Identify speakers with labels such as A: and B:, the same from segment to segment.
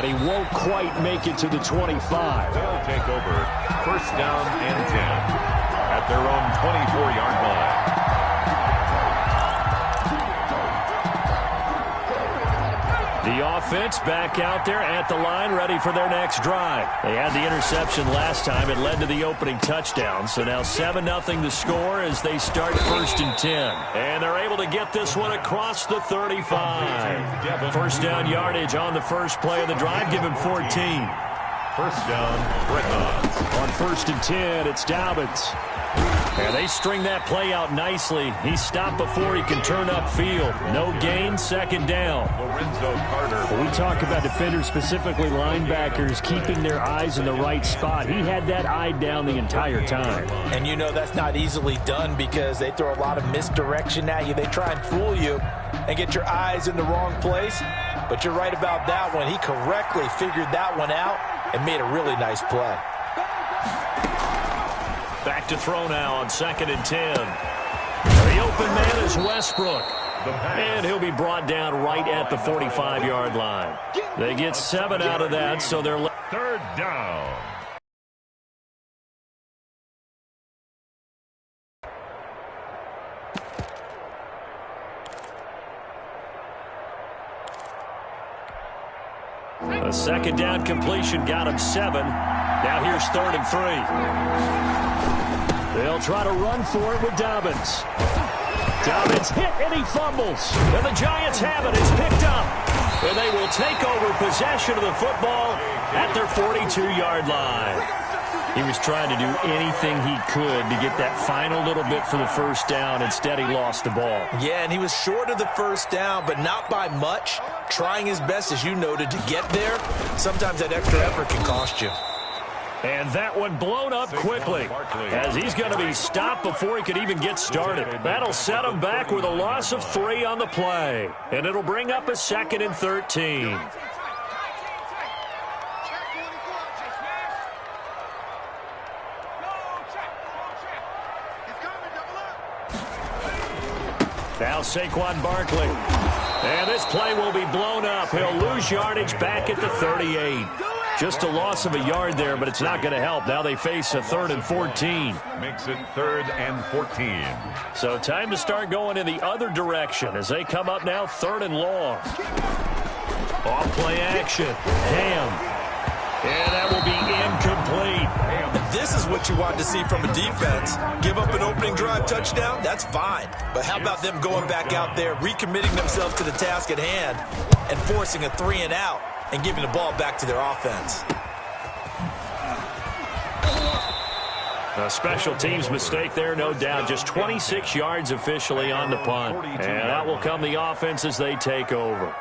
A: and he won't quite make it to the 25.
B: They'll take over first down and 10 at their own 24-yard line.
A: The offense back out there at the line, ready for their next drive. They had the interception last time. It led to the opening touchdown. So now 7-0 the score as they start first and 10. And they're able to get this one across the 35. First down yardage on the first play of the drive. Give him 14.
B: First down, Britton.
A: On first and 10, it's Dobbins. And they string that play out nicely. He stopped before he can turn upfield. No gain, second down.
B: Lorenzo Carter.
A: When we talk about defenders, specifically linebackers, keeping their eyes in the right spot, he had that eye down the entire time.
C: And you know that's not easily done because they throw a lot of misdirection at you. They try and fool you and get your eyes in the wrong place. But you're right about that one. He correctly figured that one out and made a really nice play.
A: Back to throw now on second and 10. The open man is Westbrook. And he'll be brought down right at the 45-yard line. They get 7 out of that, so they're
B: third down.
A: A second down completion got him 7. Now here's third and 3. They'll try to run for it with Dobbins. Dobbins hit and he fumbles. And the Giants have it. It's picked up. And they will take over possession of the football at their 42-yard line. He was trying to do anything he could to get that final little bit for the first down. Instead, he lost the ball.
C: Yeah, and he was short of the first down, but not by much. Trying his best, as you noted, to get there. Sometimes that extra effort can cost you.
A: And that one blown up quickly as he's going to be stopped before he could even get started. That'll set him back with a loss of 3 on the play. And it'll bring up a second and 13. Now Saquon Barkley. And this play will be blown up. He'll lose yardage back at the 38. Just a loss of a yard there, but it's not going to help. Now they face a third and 14.
B: Makes it third and 14.
A: So time to start going in the other direction as they come up now third and long. Off play action. Ham. And that will be incomplete.
C: This is what you want to see from a defense. Give up an opening drive touchdown, that's fine. But how about them going back out there, recommitting themselves to the task at hand, and forcing a 3-and-out and giving the ball back to their offense.
A: A special teams mistake there, no doubt. Just 26 yards officially on the punt. And that will come the offense as they take over.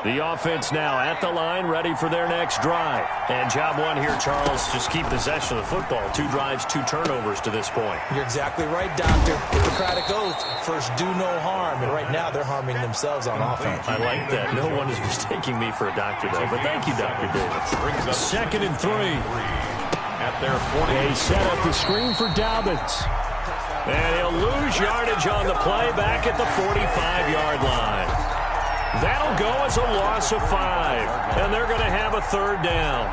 A: The offense now at the line, ready for their next drive. And job one here, Charles, just keep possession of the football. 2 drives, 2 turnovers to this point.
C: You're exactly right, Doctor. Hippocratic oath, first do no harm. And right now they're harming themselves on offense.
A: I like that. No one is mistaking me for a doctor, though. But thank you, Dr. Davis. Second and 3.
B: At their 40.
A: They set up the screen for Dobbins. And he'll lose yardage on the play back at the 45-yard line. That'll go as a loss of 5, and they're going to have a third down.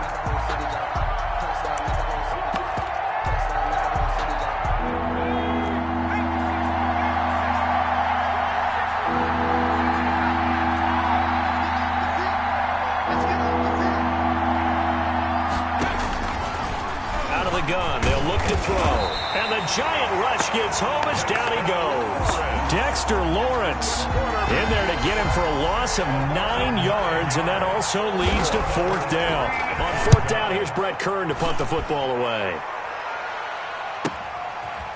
A: Out of the gun, they'll look to throw. And the giant rush gets home as down he goes. Dexter Lawrence in there to get him for a loss of 9 yards, and that also leads to fourth down. On fourth down, here's Brett Kern to punt the football away.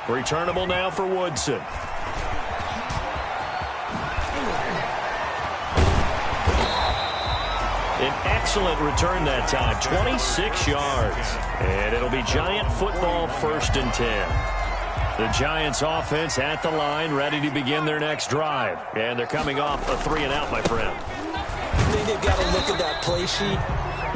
A: Returnable now for Woodson. An excellent return that time, 26 yards. And it'll be Giant football first and 10. The Giants offense at the line, ready to begin their next drive. And they're coming off a 3-and-out, my friend.
C: I think they've got to look at that play sheet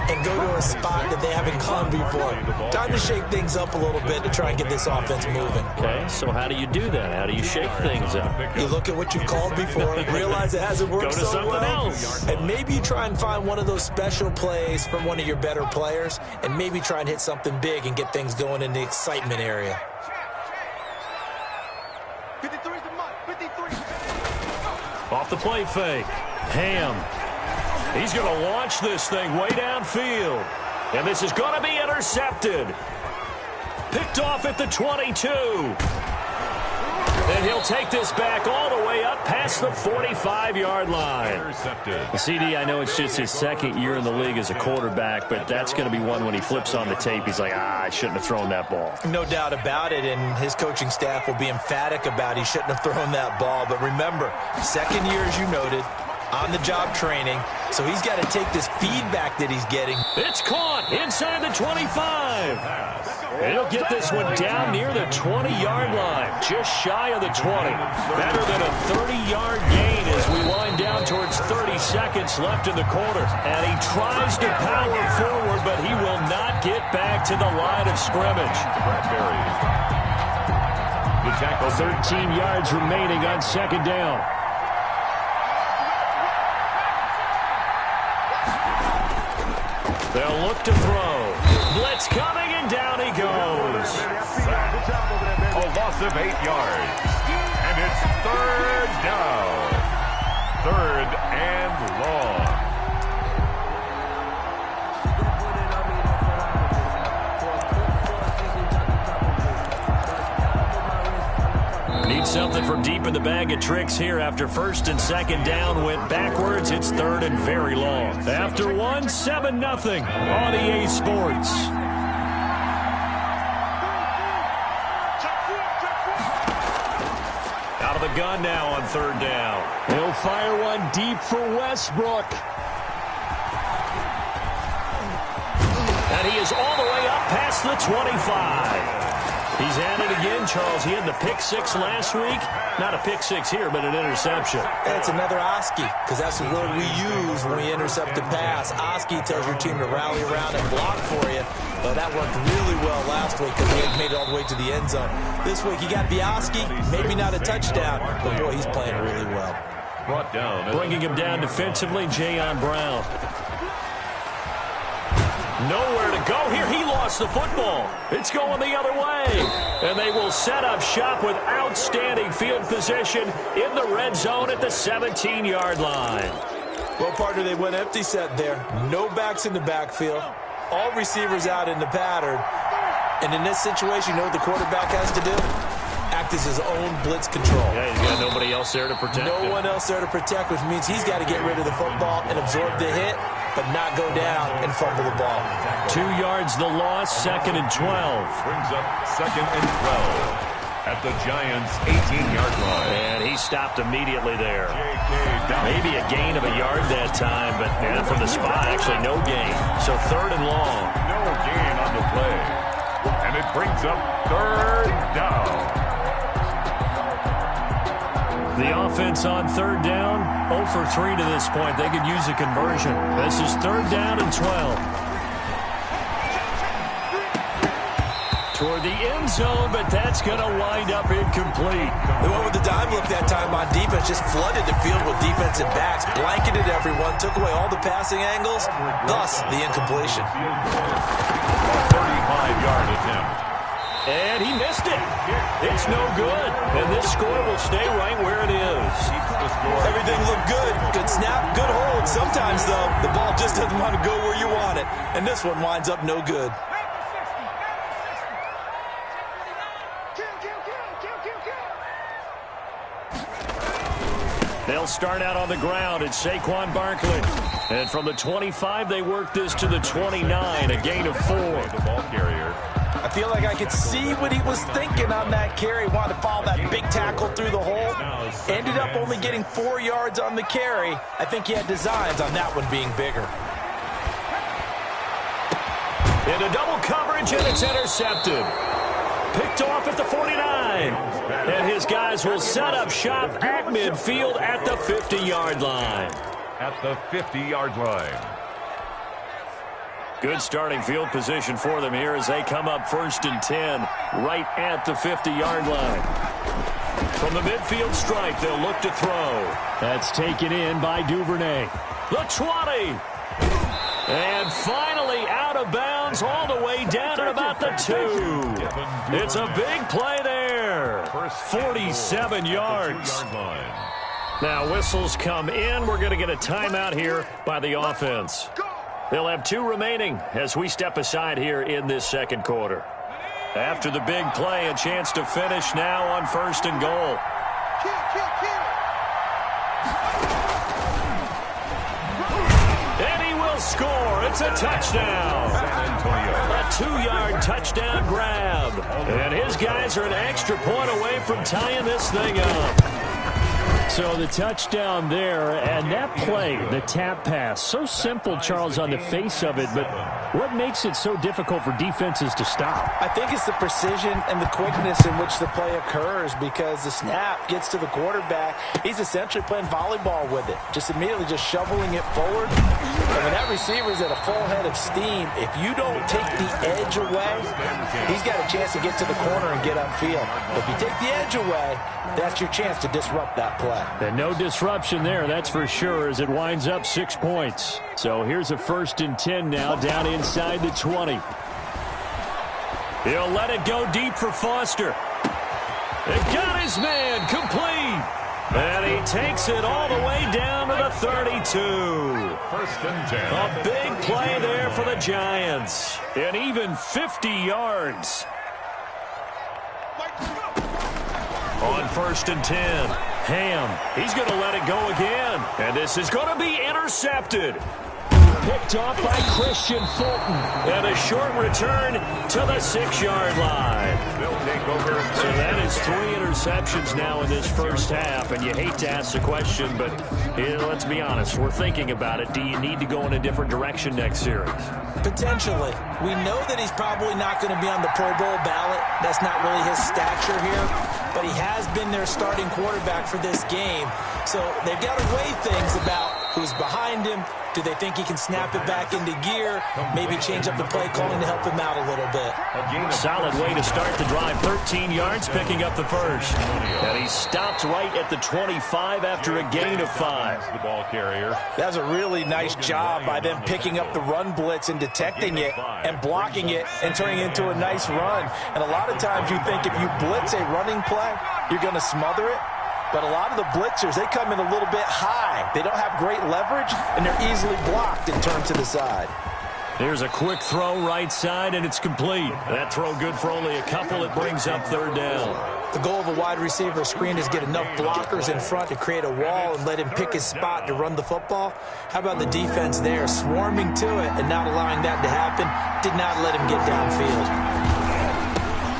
C: and go to a spot that they haven't gone before. Time to shake things up a little bit to try and get this offense moving.
A: Okay, so how do you do that? How do you shake things up?
C: You look at what you've called before, realize it hasn't worked
A: Go to
C: so
A: something
C: well,
A: else.
C: and maybe you try and find one of those special plays from one of your better players, and maybe try and hit something big and get things going in the excitement area.
D: 53 is the mark. 53.
A: Off the play fake. Ham. He's going to launch this thing way downfield. And this is going to be intercepted. Picked off at the 22. And he'll take this back all the way up past the 45-yard line.
B: Intercepted.
A: CD, I know it's just his second year in the league as a quarterback, but that's going to be one when he flips on the tape. He's like, I shouldn't have thrown that ball.
C: No doubt about it, and his coaching staff will be emphatic about he shouldn't have thrown that ball. But remember, second year, as you noted, on-the-job training, so he's got to take this feedback that he's getting.
A: It's caught inside the 25. He'll get this one down near the 20-yard line, just shy of the 20. Better than a 30-yard gain as we wind down towards 30 seconds left in the quarter. And he tries to power forward, but he will not get back to the line of scrimmage.
B: The tackle.
A: 13 yards remaining on second down. They'll look to throw. Blitz coming, and down he goes.
B: A loss of 8 yards. And it's third down. Third and long.
A: Need something from deep in the bag of tricks here after first and second down went backwards. It's third and very long. After one, 7-0 on EA Sports. Out of the gun now on third down. He'll fire one deep for Westbrook. And he is all the way up past the 25. He's at it again, Charles. He had the pick six last week. Not a pick six here, but an interception.
C: It's another Oski, because that's the word we use when we intercept a pass. Oski tells your team to rally around and block for you. But that worked really well last week because he had made it all the way to the end zone. This week he got the Oski, maybe not a touchdown, but boy, he's playing really well.
B: Brought down.
A: Bringing him down defensively, Jayon Brown. Nowhere to go here. He lost the football. It's going the other way. And they will set up shop with outstanding field position in the red zone at the 17-yard line.
C: Well, partner, they went empty set there. No backs in the backfield. All receivers out in the pattern. And in this situation, you know what the quarterback has to do? Act as his own blitz control.
A: Yeah, he's got nobody else there to protect him.
C: No one else there to protect, which means he's got to get rid of the football and absorb the hit, but not go down and fumble the ball.
A: 2 yards the loss, second and 12.
B: Brings up second and 12 at the Giants' 18-yard line.
A: And he stopped immediately there. Maybe a gain of a yard that time, but from the spot, actually no gain. So third and long.
B: No gain on the play. And it brings up third down.
A: The offense on third down, 0 for 3 to this point. They could use a conversion. This is third down and 12. Toward the end zone, but that's going to wind up incomplete.
C: They went with the dime look that time on defense, just flooded the field with defensive backs, blanketed everyone, took away all the passing angles, thus the incompletion.
B: 35-yard attempt.
A: And he missed it. It's no good. And this score will stay right where it is.
C: Everything looked good. Good snap, good hold. Sometimes, though, the ball just doesn't want to go where you want it. And this one winds up no good.
A: They'll start out on the ground. It's Saquon Barkley. And from the 25, they work this to the 29, a gain of 4.
B: The ball carrier.
C: I feel like I could see what he was thinking on that carry. Wanted to follow that big tackle through the hole. Ended up only getting 4 yards on the carry. I think he had designs on that one being bigger.
A: Into double coverage, and it's intercepted. Picked off at the 49. And his guys will set up shop at midfield at the 50-yard line.
B: At the 50-yard line.
A: Good starting field position for them here as they come up 1st and 10 right at the 50-yard line. From the midfield stripe, they'll look to throw. That's taken in by Duvernay. The 20. And finally out of bounds all the way down at about the 2. It's a big play there. 47 yards. Now whistles come in. We're going to get a timeout here by the offense. They'll have 2 remaining as we step aside here in this second quarter. After the big play, a chance to finish now on 1st and goal. And he will score. It's a touchdown. A 2-yard touchdown grab. And his guys are an extra point away from tying this thing up. So the touchdown there, and that play, the tap pass, so simple, Charles, on the face of it, but what makes it so difficult for defenses to stop?
C: I think it's the precision and the quickness in which the play occurs because the snap gets to the quarterback. He's essentially playing volleyball with it, just immediately just shoveling it forward. And when that receiver's at a full head of steam, if you don't take the edge away, he's got a chance to get to the corner and get upfield. If you take the edge away, that's your chance to disrupt that play.
A: And no disruption there, that's for sure, as it winds up 6 points. So here's a 1st and 10 now down inside the 20. He'll let it go deep for Foster. It got his man complete. And he takes it all the way down to the 32.
B: 1st and 10.
A: A big play there for the Giants. And even 50 yards. On 1st and 10, Ham, he's going to let it go again. And this is going to be intercepted. Picked off by Christian Fulton. And a short return to the 6-yard line.
B: They'll take over.
A: So that is 3 interceptions now in this first half. And you hate to ask the question, but let's be honest. We're thinking about it. Do you need to go in a different direction next series?
C: Potentially. We know that he's probably not going to be on the Pro Bowl ballot. That's not really his stature here. But he has been their starting quarterback for this game. So they've got to weigh things about who's behind him. Do they think he can snap it back into gear? Maybe change up the play calling to help him out a little bit.
A: Solid way to start the drive. 13 yards, picking up the first. And he stopped right at the 25 after a gain of 5.
B: The ball carrier.
C: That's a really nice job by them picking up the run blitz and detecting it and blocking it and turning it into a nice run. And a lot of times you think if you blitz a running play, you're going to smother it. But a lot of the blitzers, they come in a little bit high. They don't have great leverage, and they're easily blocked and turned to the side.
A: Here's a quick throw right side, and it's complete. That throw good for only a couple. It brings up 3rd down.
C: The goal of a wide receiver screen is get enough blockers in front to create a wall and let him pick his spot to run the football. How about the defense there, swarming to it and not allowing that to happen? Did not let him get downfield.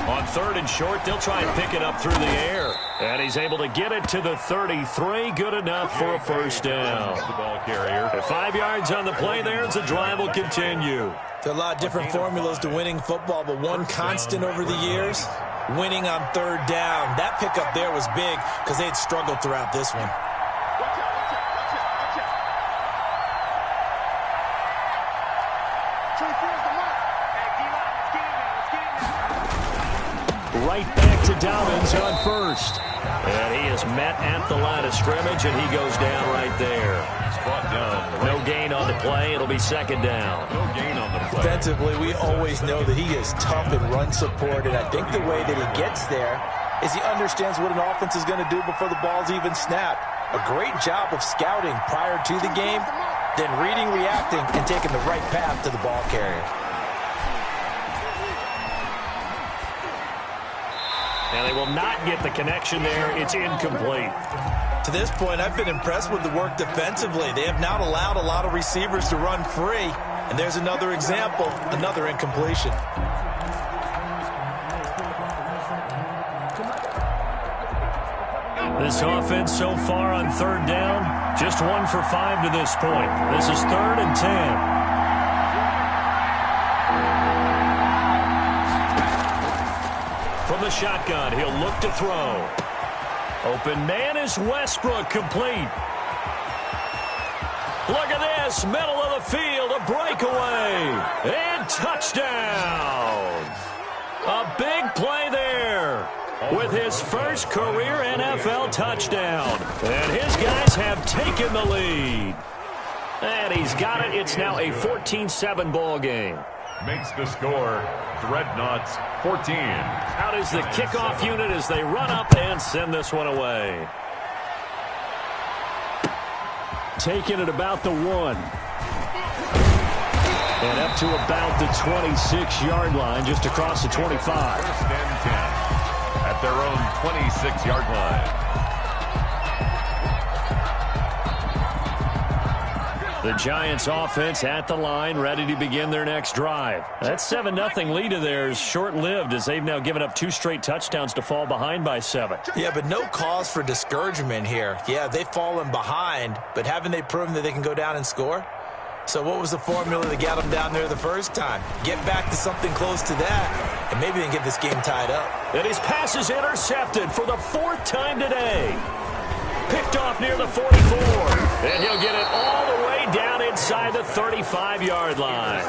A: On 3rd and short, they'll try and pick it up through the air. And he's able to get it to the 33. Good enough for a 1st down.
B: The ball carrier.
A: 5 yards on the play there as the drive will continue.
C: There are a lot of different formulas to winning football, but one constant over the years, winning on 3rd down. That pickup there was big because they had struggled throughout this one.
A: Right back to Dobbins on 1st. And he is met at the line of scrimmage, and he goes down right there. No gain on the play. It'll be 2nd down.
B: No gain on the play.
C: Defensively, we always know that he is tough in run support, and I think the way that he gets there is he understands what an offense is going to do before the ball's even snapped. A great job of scouting prior to the game, then reading, reacting, and taking the right path to the ball carrier.
A: And they will not get the connection there. It's incomplete.
C: To this point, I've been impressed with the work defensively. They have not allowed a lot of receivers to run free. And there's another example, another incompletion.
A: This offense so far on 3rd down, just 1 for 5 to this point. This is 3rd and 10. From the shotgun, he'll look to throw. Open man is Westbrook, complete. Look at this, middle of the field, a breakaway. And touchdown! A big play there with his first career NFL touchdown. And his guys have taken the lead. And he's got it. It's now a 14-7 ball game.
B: Makes the score Dreadnoughts 14.
A: Out is the kickoff unit as they run up and send this one away. Taking it about the 1. And up to about the 26-yard line, just across the 25.
B: First and 10 at their own 26-yard line.
A: The Giants offense at the line, ready to begin their next drive. That 7-0 lead of theirs short-lived as they've now given up 2 straight touchdowns to fall behind by 7.
C: Yeah, but no cause for discouragement here. Yeah, they've fallen behind, but haven't they proven that they can go down and score? So what was the formula that got them down there the first time? Get back to something close to that, and maybe they can get this game tied up.
A: And his pass is intercepted for the 4th time today. Picked off near the 44. And he'll get it all the way down inside the 35-yard line.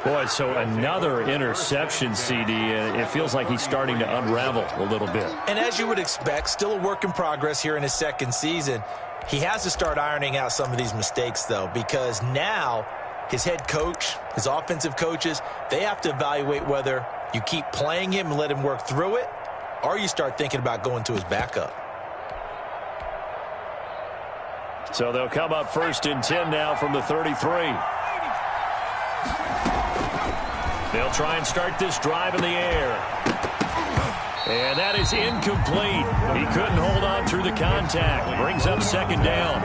A: Boy, so another interception, CD. It feels like he's starting to unravel a little bit.
C: And as you would expect, still a work in progress here in his second season. He has to start ironing out some of these mistakes, though, because now his head coach, his offensive coaches, they have to evaluate whether you keep playing him and let him work through it, or you start thinking about going to his backup.
A: So they'll come up 1st and 10 now from the 33. They'll try and start this drive in the air. And that is incomplete. He couldn't hold on through the contact. Brings up 2nd down.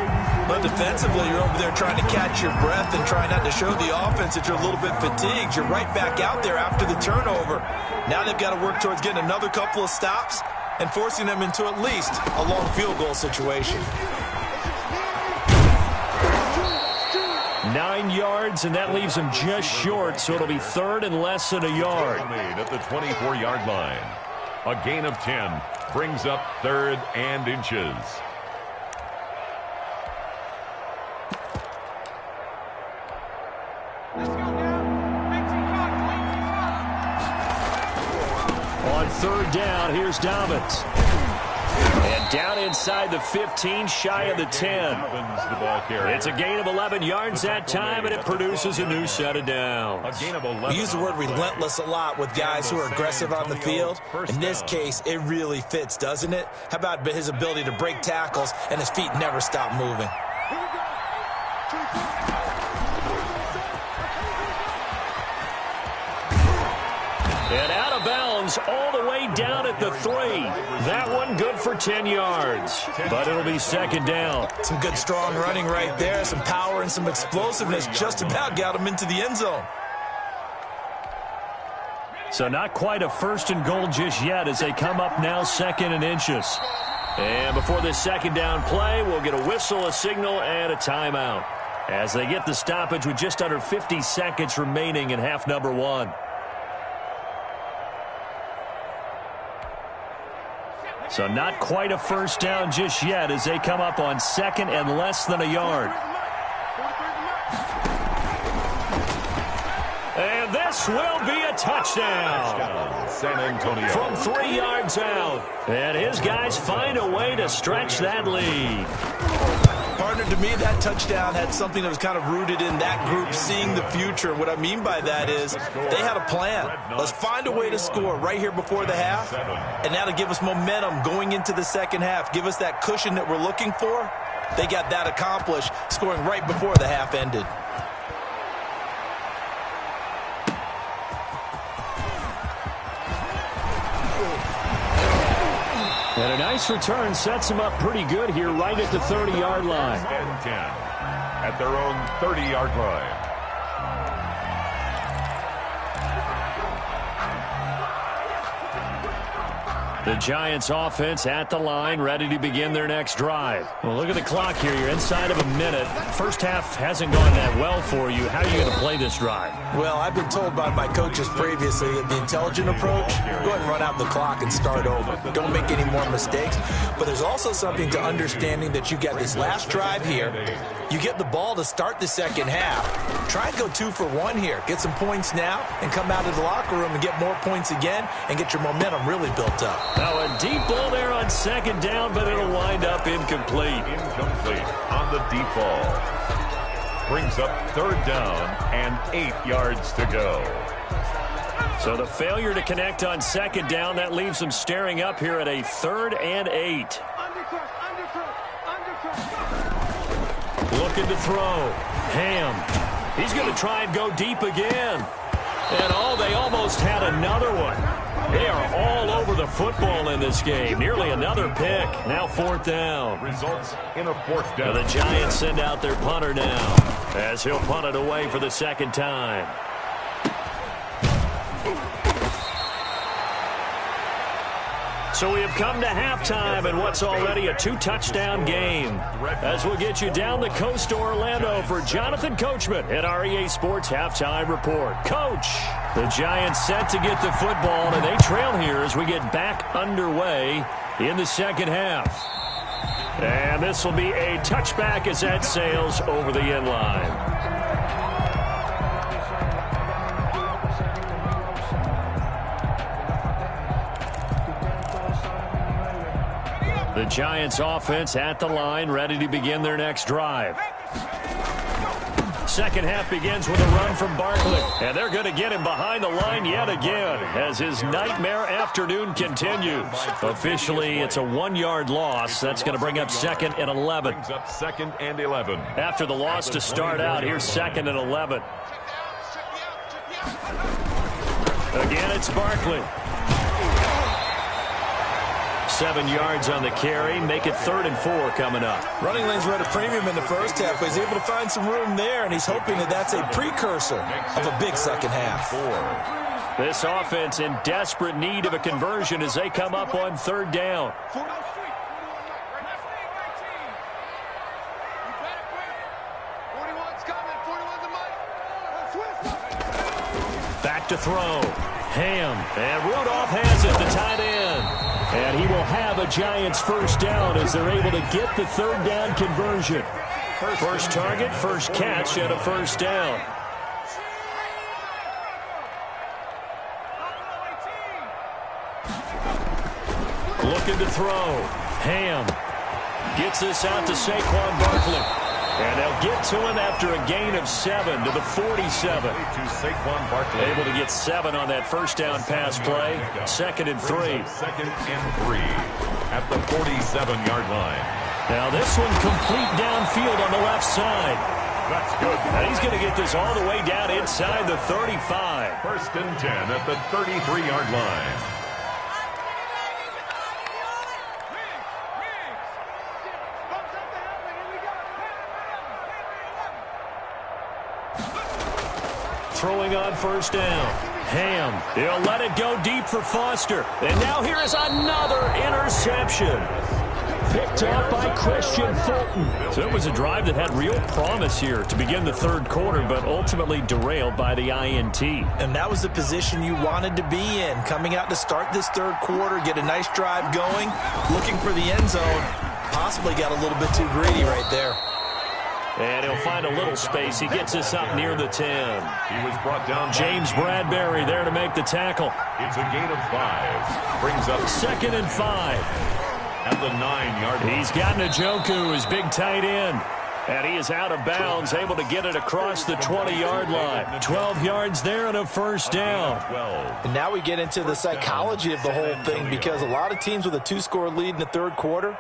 C: But defensively, you're over there trying to catch your breath and trying not to show the offense that you're a little bit fatigued. You're right back out there after the turnover. Now they've got to work towards getting another couple of stops and forcing them into at least a long field goal situation.
A: 9 yards, and that leaves him just short, so it'll be 3rd and less than a yard.
B: Made at the 24-yard line. A gain of 10 brings up 3rd and inches.
A: On 3rd down, here's Dobbins. And down inside the 15, shy of the 10. It's a gain of 11 yards that time, and it produces a new set of downs.
C: We use the word relentless a lot with guys who are aggressive on the field. In this case, it really fits, doesn't it? How about his ability to break tackles and his feet never stop moving?
A: And out of bounds all the way down at the 3. That one good for 10 yards. But it'll be 2nd down.
C: Some good strong running right there. Some power and some explosiveness just about got him into the end zone.
A: So not quite a 1st and goal just yet as they come up now 2nd and inches. And before this 2nd down play, we'll get a whistle, a signal, and a timeout as they get the stoppage with just under 50 seconds remaining in half number 1. So not quite a 1st down just yet as they come up on 2nd and less than a yard. And this will be a touchdown.
B: San Antonio.
A: From 3 yards out. And his guys find a way to stretch that lead.
C: Partner, to me, that touchdown had something that was kind of rooted in that group seeing the future. What I mean by that is they had a plan. Let's find a way to score right here before the half, and that'll give us momentum going into the 2nd half. Give us that cushion that we're looking for. They got that accomplished, scoring right before the half ended.
A: And a nice return sets him up pretty good here right at the 30-yard line.
B: And 10 at their own 30-yard line.
A: The Giants offense at the line, ready to begin their next drive. Well, look at the clock here. You're inside of a minute. First half hasn't gone that well for you. How are you going to play this drive?
C: Well, I've been told by my coaches previously that the intelligent approach, go ahead and run out the clock and start over. Don't make any more mistakes. But there's also something to understanding that you get this last drive here. You get the ball to start the second half. Try and go 2 for 1 here. Get some points now and come out of the locker room and get more points again and get your momentum really built up.
A: Now a deep ball there on second down, but it'll wind up incomplete.
B: Incomplete on the deep ball. Brings up 3rd down and 8 yards to go.
A: So the failure to connect on second down, that leaves them staring up here at a 3rd and 8. Looking to throw. Ham. He's going to try and go deep again. And they almost had another one. They are all over the football in this game. Nearly another pick. Now 4th down.
B: Results in a 4th down.
A: The Giants send out their punter now as he'll punt it away for the second time. So we have come to halftime in what's already a 2-touchdown game. As we'll get you down the coast to Orlando for Jonathan Coachman at our EA Sports Halftime Report. Coach, the Giants set to get the football, and they trail here as we get back underway in the second half. And this will be a touchback as that sails over the end line. The Giants offense at the line, ready to begin their next drive. Second half begins with a run from Barkley. And they're going to get him behind the line yet again as his nightmare afternoon continues. Officially, it's a 1-yard loss. That's going to bring up 2nd and 11.
B: Brings up 2nd and 11.
A: After the loss to start out, here's 2nd and 11. Again, it's Barkley. 7 yards on the carry. Make it 3rd and 4 coming up.
C: Running lanes were at a premium in the first half, but he's able to find some room there, and he's hoping that that's a precursor of a big second half.
A: This offense in desperate need of a conversion as they come up on 3rd down. Back to throw. Ham. And Rudolph has it, the tight end. And he will have a Giants first down as they're able to get the 3rd down conversion. First target, first catch, and a first down. Looking to throw. Ham gets this out to Saquon Barkley. And they'll get to him after a gain of 7 to the 47.
B: To Saquon Barkley.
A: Able to get 7 on that first down pass play. 2nd and 3.
B: 2nd and 3 at the 47-yard line.
A: Now this one complete downfield on the left side.
B: That's good.
A: And he's going to get this all the way down inside the 35.
B: 1st and 10 at the 33-yard line.
A: Throwing on first down. Ham. He'll let it go deep for Foster. And now here is another interception. Picked up by Christian Fulton. So it was a drive that had real promise here to begin the 3rd quarter, but ultimately derailed by the INT.
C: And that was the position you wanted to be in. Coming out to start this 3rd quarter, get a nice drive going, looking for the end zone. Possibly got a little bit too greedy right there.
A: And he'll find a little space. He gets this up near the 10.
B: He was brought down.
A: James Bradbury there to make the tackle.
B: It's a gain of 5. Brings up
A: 2nd and 5.
B: At the 9-yard line.
A: He's got Njoku, his big tight end. And he is out of bounds, able to get it across the 20-yard line. 12 yards there and a first down.
C: And now we get into the psychology of the whole thing, because a lot of teams with a 2-score lead in the 3rd quarter,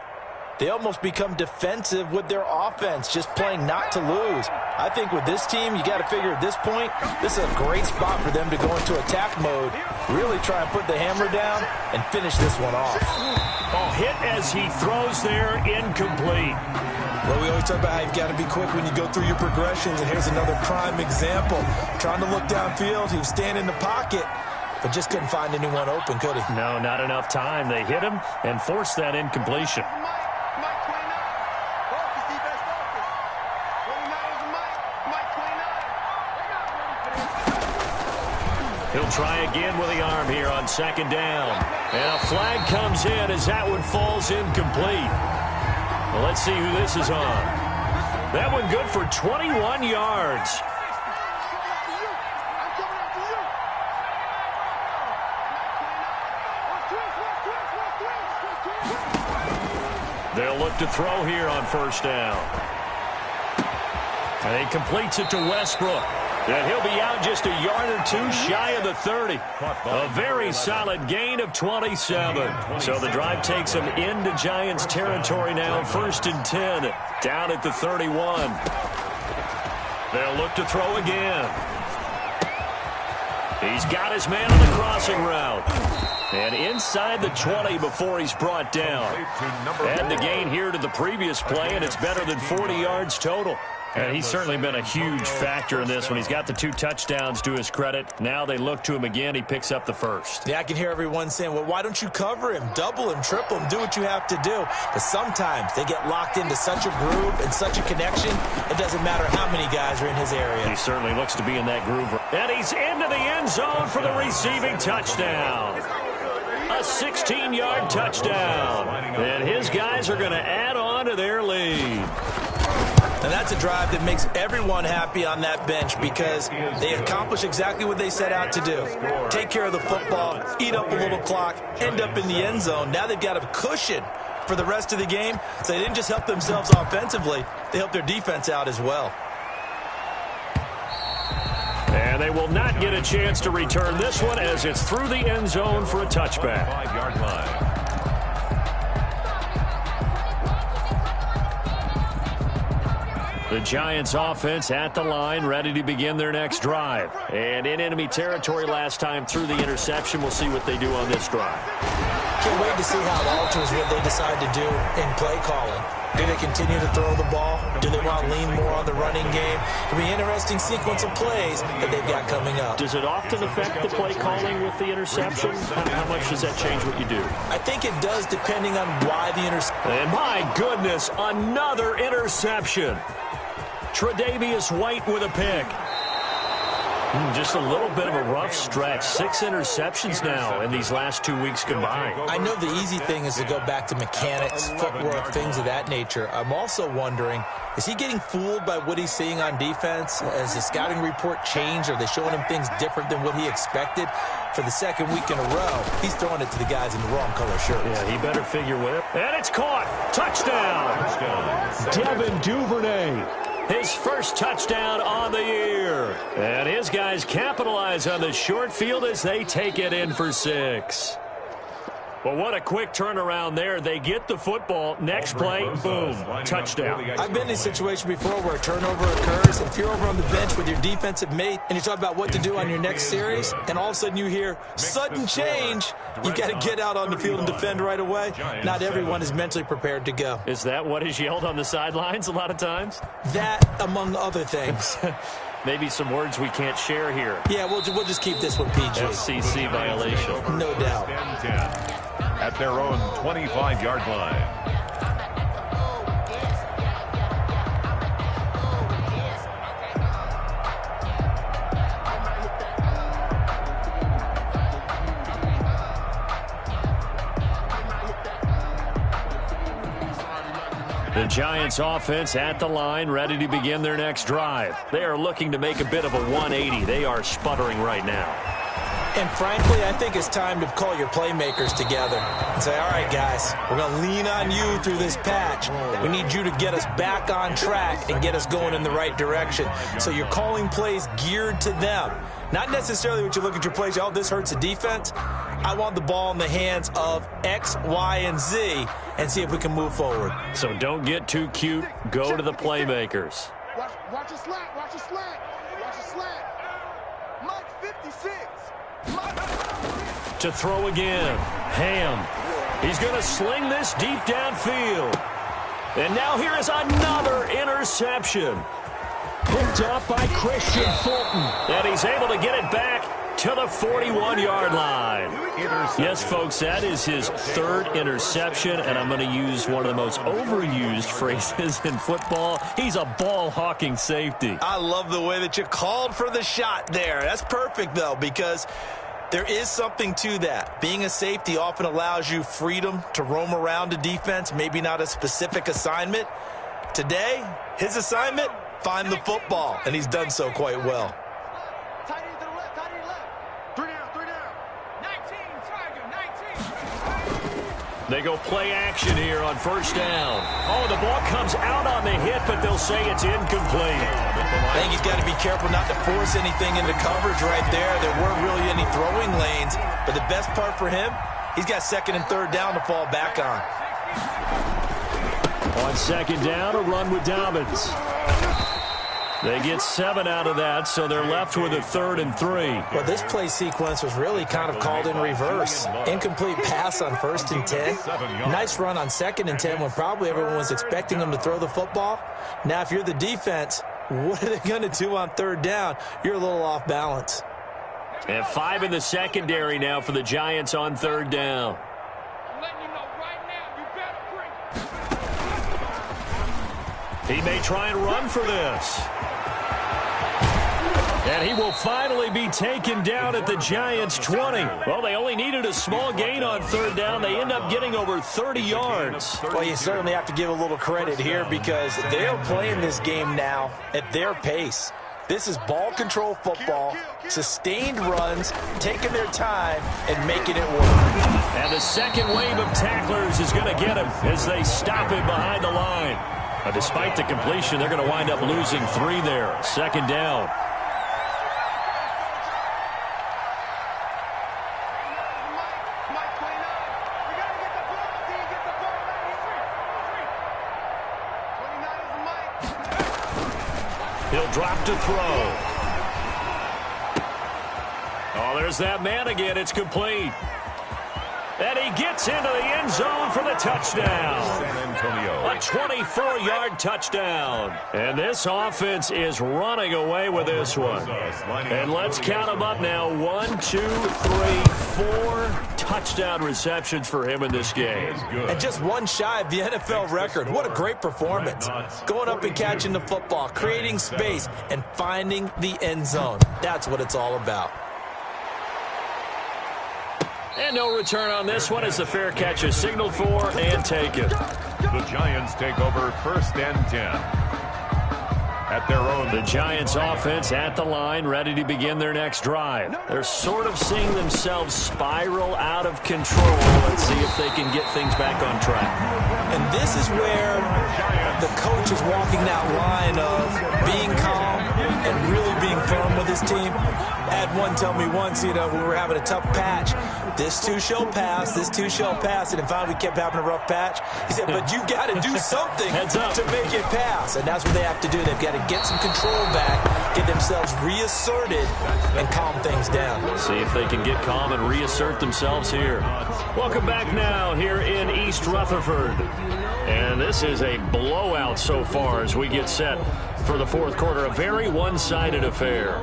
C: they almost become defensive with their offense, just playing not to lose. I think with this team, you got to figure at this point, this is a great spot for them to go into attack mode, really try and put the hammer down and finish this one off.
A: Oh, hit as he throws there, incomplete.
C: Well, we always talk about how you've got to be quick when you go through your progressions, and here's another prime example. Trying to look downfield, he was standing in the pocket, but just couldn't find anyone open, could he?
A: No, not enough time. They hit him and forced that incompletion. He'll try again with the arm here on second down. And a flag comes in as that one falls incomplete. Well, let's see who this is on. That one good for 21 yards. They'll look to throw here on first down. And he completes it to Westbrook. And he'll be out just a yard or two shy of the 30. A very solid gain of 27. So the drive takes him into Giants territory now. 1st and 10. Down at the 31. They'll look to throw again. He's got his man on the crossing route. And inside the 20 before he's brought down. And the gain here to the previous play, and it's better than 40 yards total. And he's certainly been a huge factor in this one. He's got the 2 touchdowns to his credit. Now they look to him again. He picks up the first.
C: Yeah, I can hear everyone saying, well, why don't you cover him, double him, triple him, do what you have to do. But sometimes they get locked into such a groove and such a connection, it doesn't matter how many guys are in his area.
A: He certainly looks to be in that groove. And he's into the end zone for the receiving touchdown. A 16-yard touchdown. And his guys are going to add on to their lead.
C: And that's a drive that makes everyone happy on that bench because they accomplish exactly what they set out to do. Take care of the football, eat up a little clock, end up in the end zone. Now they've got a cushion for the rest of the game. So they didn't just help themselves offensively, they helped their defense out as well.
A: And they will not get a chance to return this one as it's through the end zone for a touchback.
B: 5-yard line.
A: The Giants offense at the line, ready to begin their next drive. And in enemy territory last time through the interception. We'll see what they do on this drive.
C: Can't wait to see how it alters what they decide to do in play calling. Do they continue to throw the ball? Do they want to lean more on the running game? It'll be an interesting sequence of plays that they've got coming up.
A: Does it often affect the play calling with the interception? How much does that change what you do?
C: I think it does depending on why the interception.
A: And my goodness, another interception. Tre'Davious White with a pick. Just a little bit of a rough stretch. 6 interceptions now in these last 2 weeks combined.
C: I know the easy thing is to go back to mechanics, footwork, things of that nature. I'm also wondering, is he getting fooled by what he's seeing on defense? Has the scouting report changed? Are they showing him things different than what he expected? For the second week in a row, he's throwing it to the guys in the wrong color shirts.
A: Yeah, he better figure with it. And it's caught. Touchdown. Devin Duvernay. His first touchdown on the year. And his guys capitalize on the short field as they take it in for 6. Well, what a quick turnaround there. They get the football. Next play, boom, touchdown.
C: I've been in a situation before where a turnover occurs. If you're over on the bench with your defensive mate and you talk about what to do on your next series, and all of a sudden you hear sudden change, you got to get out on the field and defend right away. Not everyone is mentally prepared to go.
A: Is that what is yelled on the sidelines a lot of times?
C: That, among other things.
A: Maybe some words we can't share here.
C: Yeah, we'll just keep this one PG.
A: FCC violation.
C: No doubt.
B: 10-10 at their own 25-yard line.
A: The Giants offense at the line, ready to begin their next drive. They are looking to make a bit of a 180. They are sputtering right now.
C: And frankly, I think it's time to call your playmakers together and say, all right, guys, we're going to lean on you through this patch. We need you to get us back on track and get us going in the right direction. So you're calling plays geared to them. Not necessarily what you look at your plays, oh, this hurts the defense. I want the ball in the hands of X, Y, and Z and see if we can move forward.
A: So don't get too cute. Go to the playmakers.
D: Watch a slant. Watch a slant. Watch a slant. Mike 56.
A: To throw again. Ham. He's going to sling this deep downfield. And now here is another interception. Picked up by Christian Fulton. And he's able to get it back to the 41-yard line. Yes, folks, that is his third interception, and I'm going to use one of the most overused phrases in football. He's a ball-hawking safety.
C: I love the way that you called for the shot there. That's perfect, though, because there is something to that. Being a safety often allows you freedom to roam around a defense, maybe not a specific assignment. Today, his assignment, find the football, and he's done so quite well.
D: Tight end to the left, tight end left. 3 down, 3 down. 19, Tiger, 19.
A: They go play action here on first down. Oh, the ball comes out on the hit, but they'll say it's incomplete.
C: I think he's got to be careful not to force anything into coverage right there. There weren't really any throwing lanes, but the best part for him, he's got second and third down to fall back on.
A: On second down, a run with Dobbins. They get 7 out of that, so they're left with a 3rd and 3.
C: Well, this play sequence was really kind of called in reverse. Incomplete pass on 1st and 10. Nice run on 2nd and 10 when probably everyone was expecting them to throw the football. Now, if you're the defense, what are they going to do on 3rd down? You're a little off balance.
A: And 5 in the secondary now for the Giants on 3rd down.
D: I'm letting you know right now, you better bring.
A: He may try and run for this. And he will finally be taken down at the Giants' 20. Well, they only needed a small gain on 3rd down. They end up getting over 30 yards.
C: Well, you certainly have to give a little credit here because they're playing this game now at their pace. This is ball control football, sustained runs, taking their time, and making it work.
A: And the second wave of tacklers is going to get him as they stop him behind the line. Despite the completion, they're going to wind up losing 3 there. 2nd down. He'll drop to throw. Oh, there's that man again. It's complete. And he gets into the end zone for the touchdown.
B: San Antonio.
A: A 24-yard touchdown. And this offense is running away with this one. And let's count them up now. 1, 2, 3, 4 touchdown receptions for him in this game.
C: And just one shy of the NFL record. What a great performance. Going up and catching the football, creating space, and finding the end zone. That's what it's all about.
A: And no return on this one as the fair catch is signaled for and taken.
B: The Giants take over 1st and 10. At their own.
A: The Giants offense at the line, ready to begin their next drive. They're sort of seeing themselves spiral out of control. Let's see if they can get things back on track.
C: And this is where the coach is walking that line of being calm and really being firm with his team. I had one tell me once, we were having a tough patch. This too shall pass, this too shall pass. And finally we kept having a rough patch. He said, but you got to do something to make it pass. And that's what they have to do. They've got to get some control back, get themselves reasserted, and calm things down.
A: See if they can get calm and reassert themselves here. Welcome back now here in East Rutherford. And this is a blowout so far as we get set for the 4th quarter. A very one-sided affair.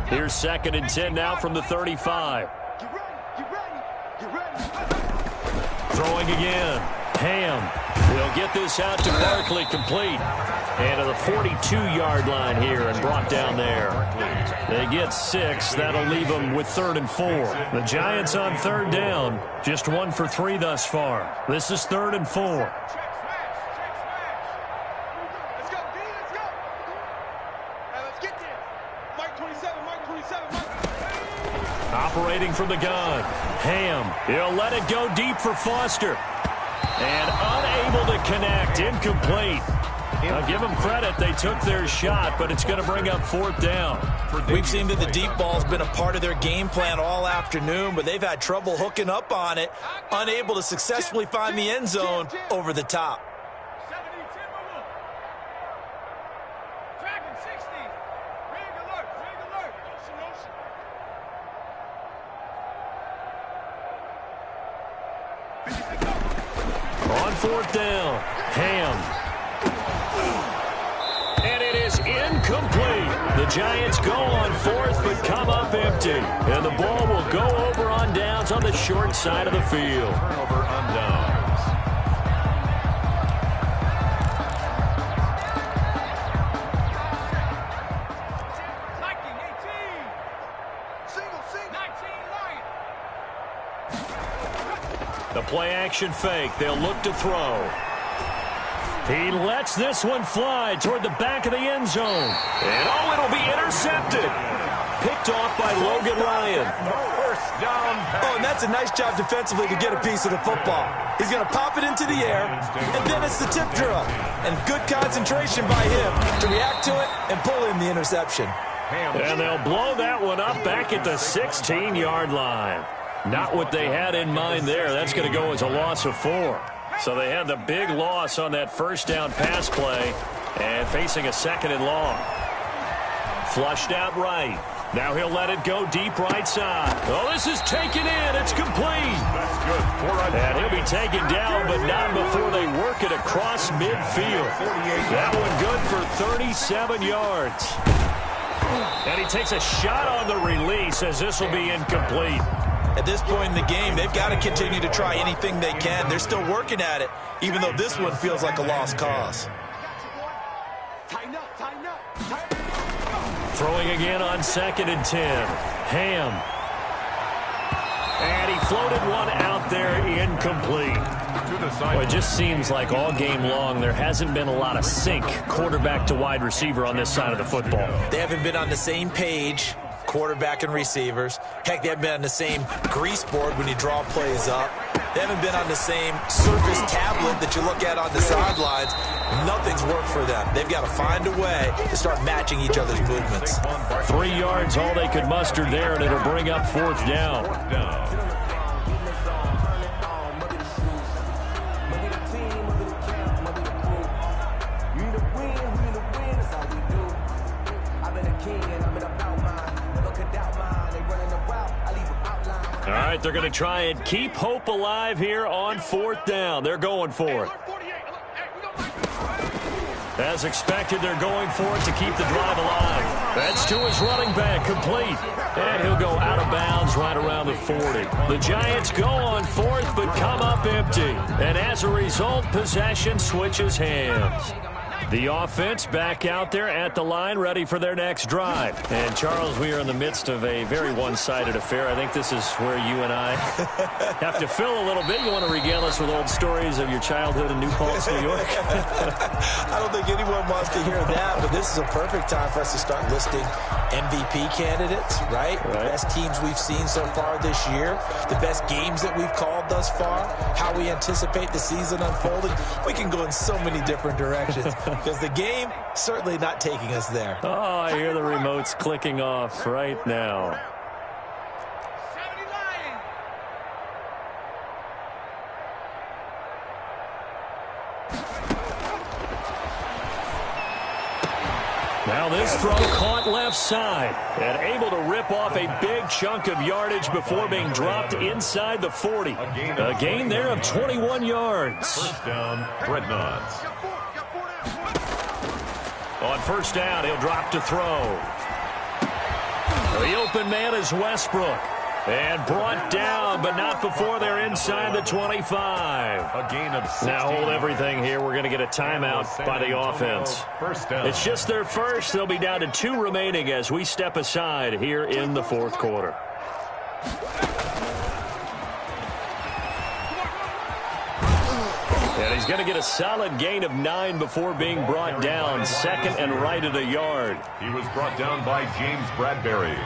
A: Here's 2nd and 10 now from the 35. Throwing again. Ham. He'll get this out to Barkley, complete. And to the 42-yard line here and brought down there. They get 6. That'll leave them with 3rd and 4. The Giants on 3rd down. Just 1 for 3 thus far. This is 3rd and 4.
D: Let's go, D, let's go. Hey, let's get there. Mike 27, Mike 27, Mike.
A: Operating from the gun. Ham. He'll let it go deep for Foster. And unable to connect. Incomplete. Now, give them credit. They took their shot, but it's going to bring up 4th down.
C: We've seen that the deep ball's been a part of their game plan all afternoon, but they've had trouble hooking up on it, unable to successfully find the end zone over the top.
D: 70, 10, move. Dragon 60. Ring alert, ring alert. Ocean, ocean.
A: On 4th down, Ham. And Incomplete. The Giants go on fourth, but come up empty. And the ball will go over on downs on the short side of the field.
B: Turnover on downs.
A: The play-action fake. They'll look to throw. He lets this one fly toward the back of the end zone. And, oh, it'll be intercepted. Picked off by Logan Ryan.
B: First down pass.
C: Oh, and that's a nice job defensively to get a piece of the football. He's going to pop it into the air, and then it's the tip drill. And good concentration by him to react to it and pull in the interception.
A: And they'll blow that one up back at the 16-yard line. Not what they had in mind there. That's going to go as a loss of 4. So they had the big loss on that first down pass play and facing a second and long. Flushed out right. Now he'll let it go deep right side. Oh, this is taken in. It's complete.
B: That's good.
A: And he'll be taken down, but not before they work it across midfield. That one good for 37 yards. And he takes a shot on the release as this will be incomplete.
C: At this point in the game, they've got to continue to try anything they can. They're still working at it, even though this one feels like a lost cause.
A: Throwing again on 2nd and 10. Ham. And he floated one out there incomplete. Well, it just seems like all game long there hasn't been a lot of sync quarterback to wide receiver on this side of the football.
C: They haven't been on the same page, quarterback and receivers. Heck, they haven't been on the same grease board when you draw plays up. They haven't been on the same surface tablet that you look at on the sidelines. Nothing's worked for them. They've got to find a way to start matching each other's movements.
A: 3 yards all they could muster there, and it'll bring up 4th down. All right, they're going to try and keep hope alive here on 4th down. They're going for it. As expected, they're going for it to keep the drive alive. That's to his running back, complete. And he'll go out of bounds right around the 40. The Giants go on 4th, but come up empty. And as a result, possession switches hands. The offense back out there at the line, ready for their next drive. And, Charles, we are in the midst of a very one-sided affair. I think this is where you and I have to fill a little bit. You want to regale us with old stories of your childhood in New Paltz, New York?
C: I don't think anyone wants to hear that, but this is a perfect time for us to start listing MVP candidates, right? The best teams we've seen so far this year, the best games that we've called thus far, how we anticipate the season unfolding. We can go in so many different directions. Because the game certainly not taking us there.
A: Oh, I hear the remotes clicking off right now. Now this throw caught left side and able to rip off a big chunk of yardage before being dropped inside the 40. A gain there of 21 yards.
B: First down, Dreadnoughts.
A: On first down, he'll drop to throw. The open man is Westbrook. And brought down, but not before they're inside the 25.
B: A gain of 16.
A: Now hold everything here. We're going to get a timeout by the offense.
B: First down.
A: It's just their first. They'll be down to 2 remaining as we step aside here in the 4th quarter. And he's going to get a solid gain of 9 before being brought down. 2nd and right at a yard.
B: He was brought down by James Bradbury.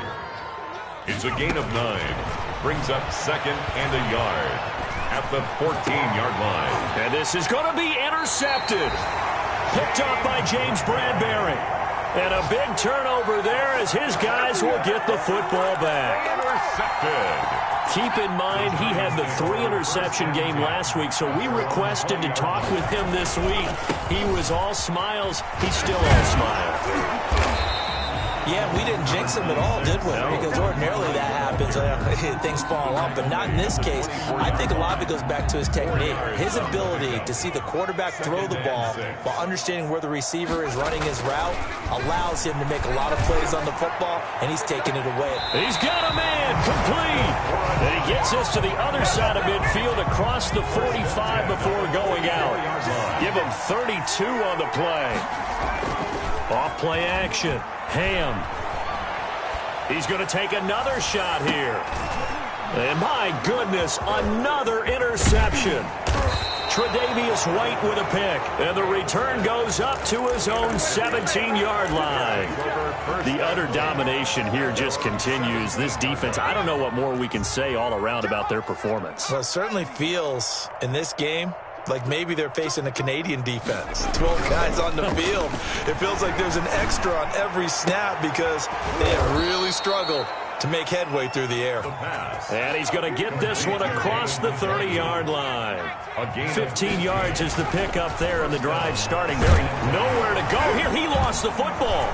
B: It's a gain of 9. Brings up 2nd and a yard at the 14-yard line.
A: And this is going to be intercepted. Picked up by James Bradbury. And a big turnover there as his guys will get the football back.
B: Intercepted.
A: Keep in mind, he had the 3-interception game last week, so we requested to talk with him this week. He was all smiles. He's still all smiles.
C: Yeah, we didn't jinx him at all, did we? No. Because ordinarily that happens, things fall off. But not in this case. I think a lot of it goes back to his technique. His ability to see the quarterback throw the ball while understanding where the receiver is running his route allows him to make a lot of plays on the football, and he's taking it away.
A: He's got a man complete. And he gets this to the other side of midfield across the 45 before going out. Give him 32 on the play. Off play action. Ham. He's going to take another shot here. And my goodness, another interception. Tre'Davious White with a pick. And the return goes up to his own 17-yard line. The utter domination here just continues. This defense, I don't know what more we can say all around about their performance.
C: Well, it certainly feels in this game like maybe they're facing a Canadian defense. 12 guys on the field. It feels like there's an extra on every snap because they have really struggled to make headway through the air.
A: And he's going to get this one across the 30-yard line. 15 yards is the pick up there, and the drive starting there. Nowhere to go here. He lost the football.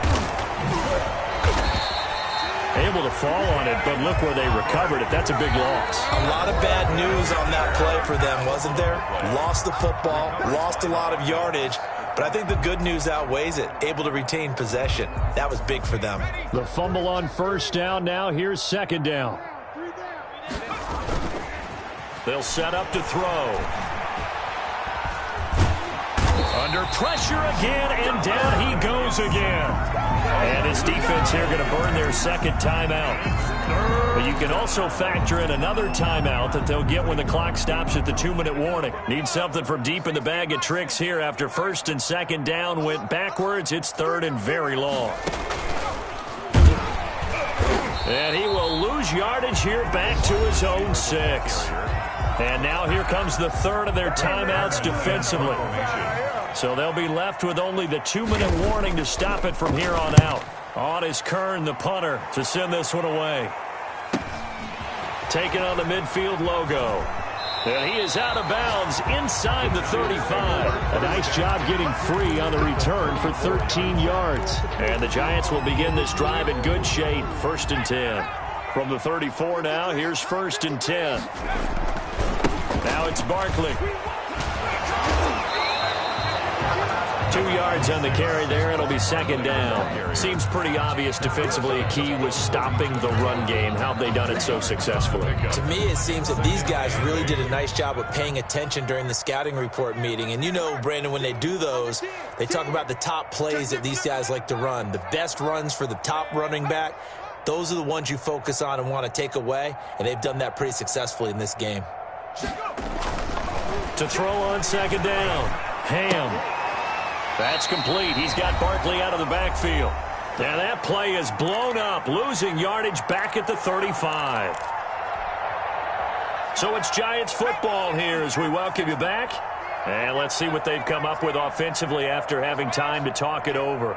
A: Able to fall on it, but look where they recovered it. That's a big loss.
C: A lot of bad news on that play for them, wasn't there? Lost the football, lost a lot of yardage, but I think the good news outweighs it. Able to retain possession. That was big for them.
A: The fumble on first down. Now here's second down. They'll set up to throw. Under pressure again, and down he goes again. And his defense here going to burn their second timeout. But you can also factor in another timeout that they'll get when the clock stops at the 2-minute warning. Need something from deep in the bag of tricks here after first and second down went backwards. It's third and very long. And he will lose yardage here back to his own 6. And now here comes the third of their timeouts defensively. So they'll be left with only the 2-minute warning to stop it from here on out. On is Kern, the punter, to send this one away. Taking on the midfield logo. And he is out of bounds inside the 35. A nice job getting free on the return for 13 yards. And the Giants will begin this drive in good shape. 1st and 10. From the 34 now, here's 1st and 10. Now it's Barkley. 2 yards on the carry there. It'll be second down. Seems pretty obvious defensively a key was stopping the run game. How have they done it so successfully?
C: To me, it seems that these guys really did a nice job of paying attention during the scouting report meeting. And you know, Brandon, when they do those, they talk about the top plays that these guys like to run. The best runs for the top running back. Those are the ones you focus on and want to take away. And they've done that pretty successfully in this game.
A: To throw on second down. Ham. That's complete. He's got Barkley out of the backfield. Now that play is blown up, losing yardage back at the 35. So it's Giants football here as we welcome you back. And let's see what they've come up with offensively after having time to talk it over.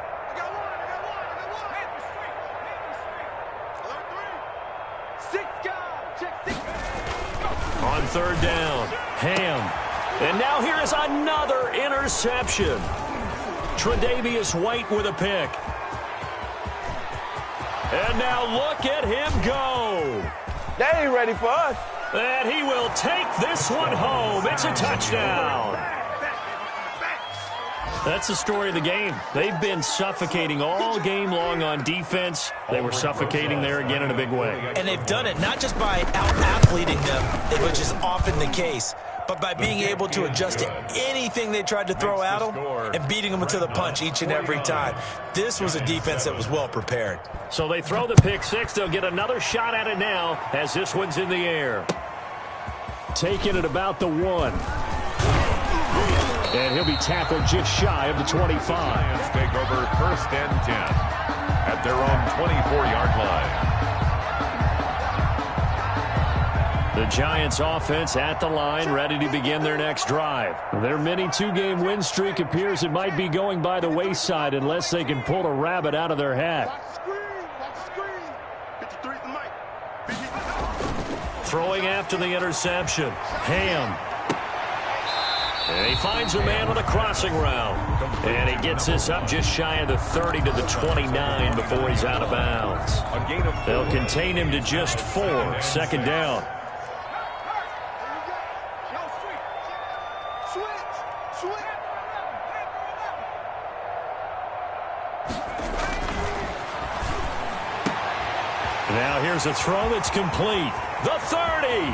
A: On third down, Ham. And now here is another interception. Tre'Davious White with a pick. And now look at him go.
E: They ain't ready for us.
A: And he will take this one home. It's a touchdown. That's the story of the game. They've been suffocating all game long on defense. They were suffocating there again in a big way.
C: And they've done it not just by out-athleting them, which is often the case, but by being able to adjust to anything they tried to throw at them and beating them to the punch each and every time. This was a defense that was well prepared.
A: So they throw the pick six. They'll get another shot at it now as this one's in the air. Taking it about the 1. And he'll be tackled just shy of the 25.
B: Giants take over 1st and 10 at their own 24-yard line.
A: The Giants offense at the line, ready to begin their next drive. Their mini 2-game win streak appears it might be going by the wayside unless they can pull a rabbit out of their hat. Throwing after the interception. Ham. And he finds a man on the crossing route. And he Gets this up just shy of the 30 to the 29 before he's out of bounds. They'll contain him to just 4. Second down. Now here's a throw that's complete. The 30,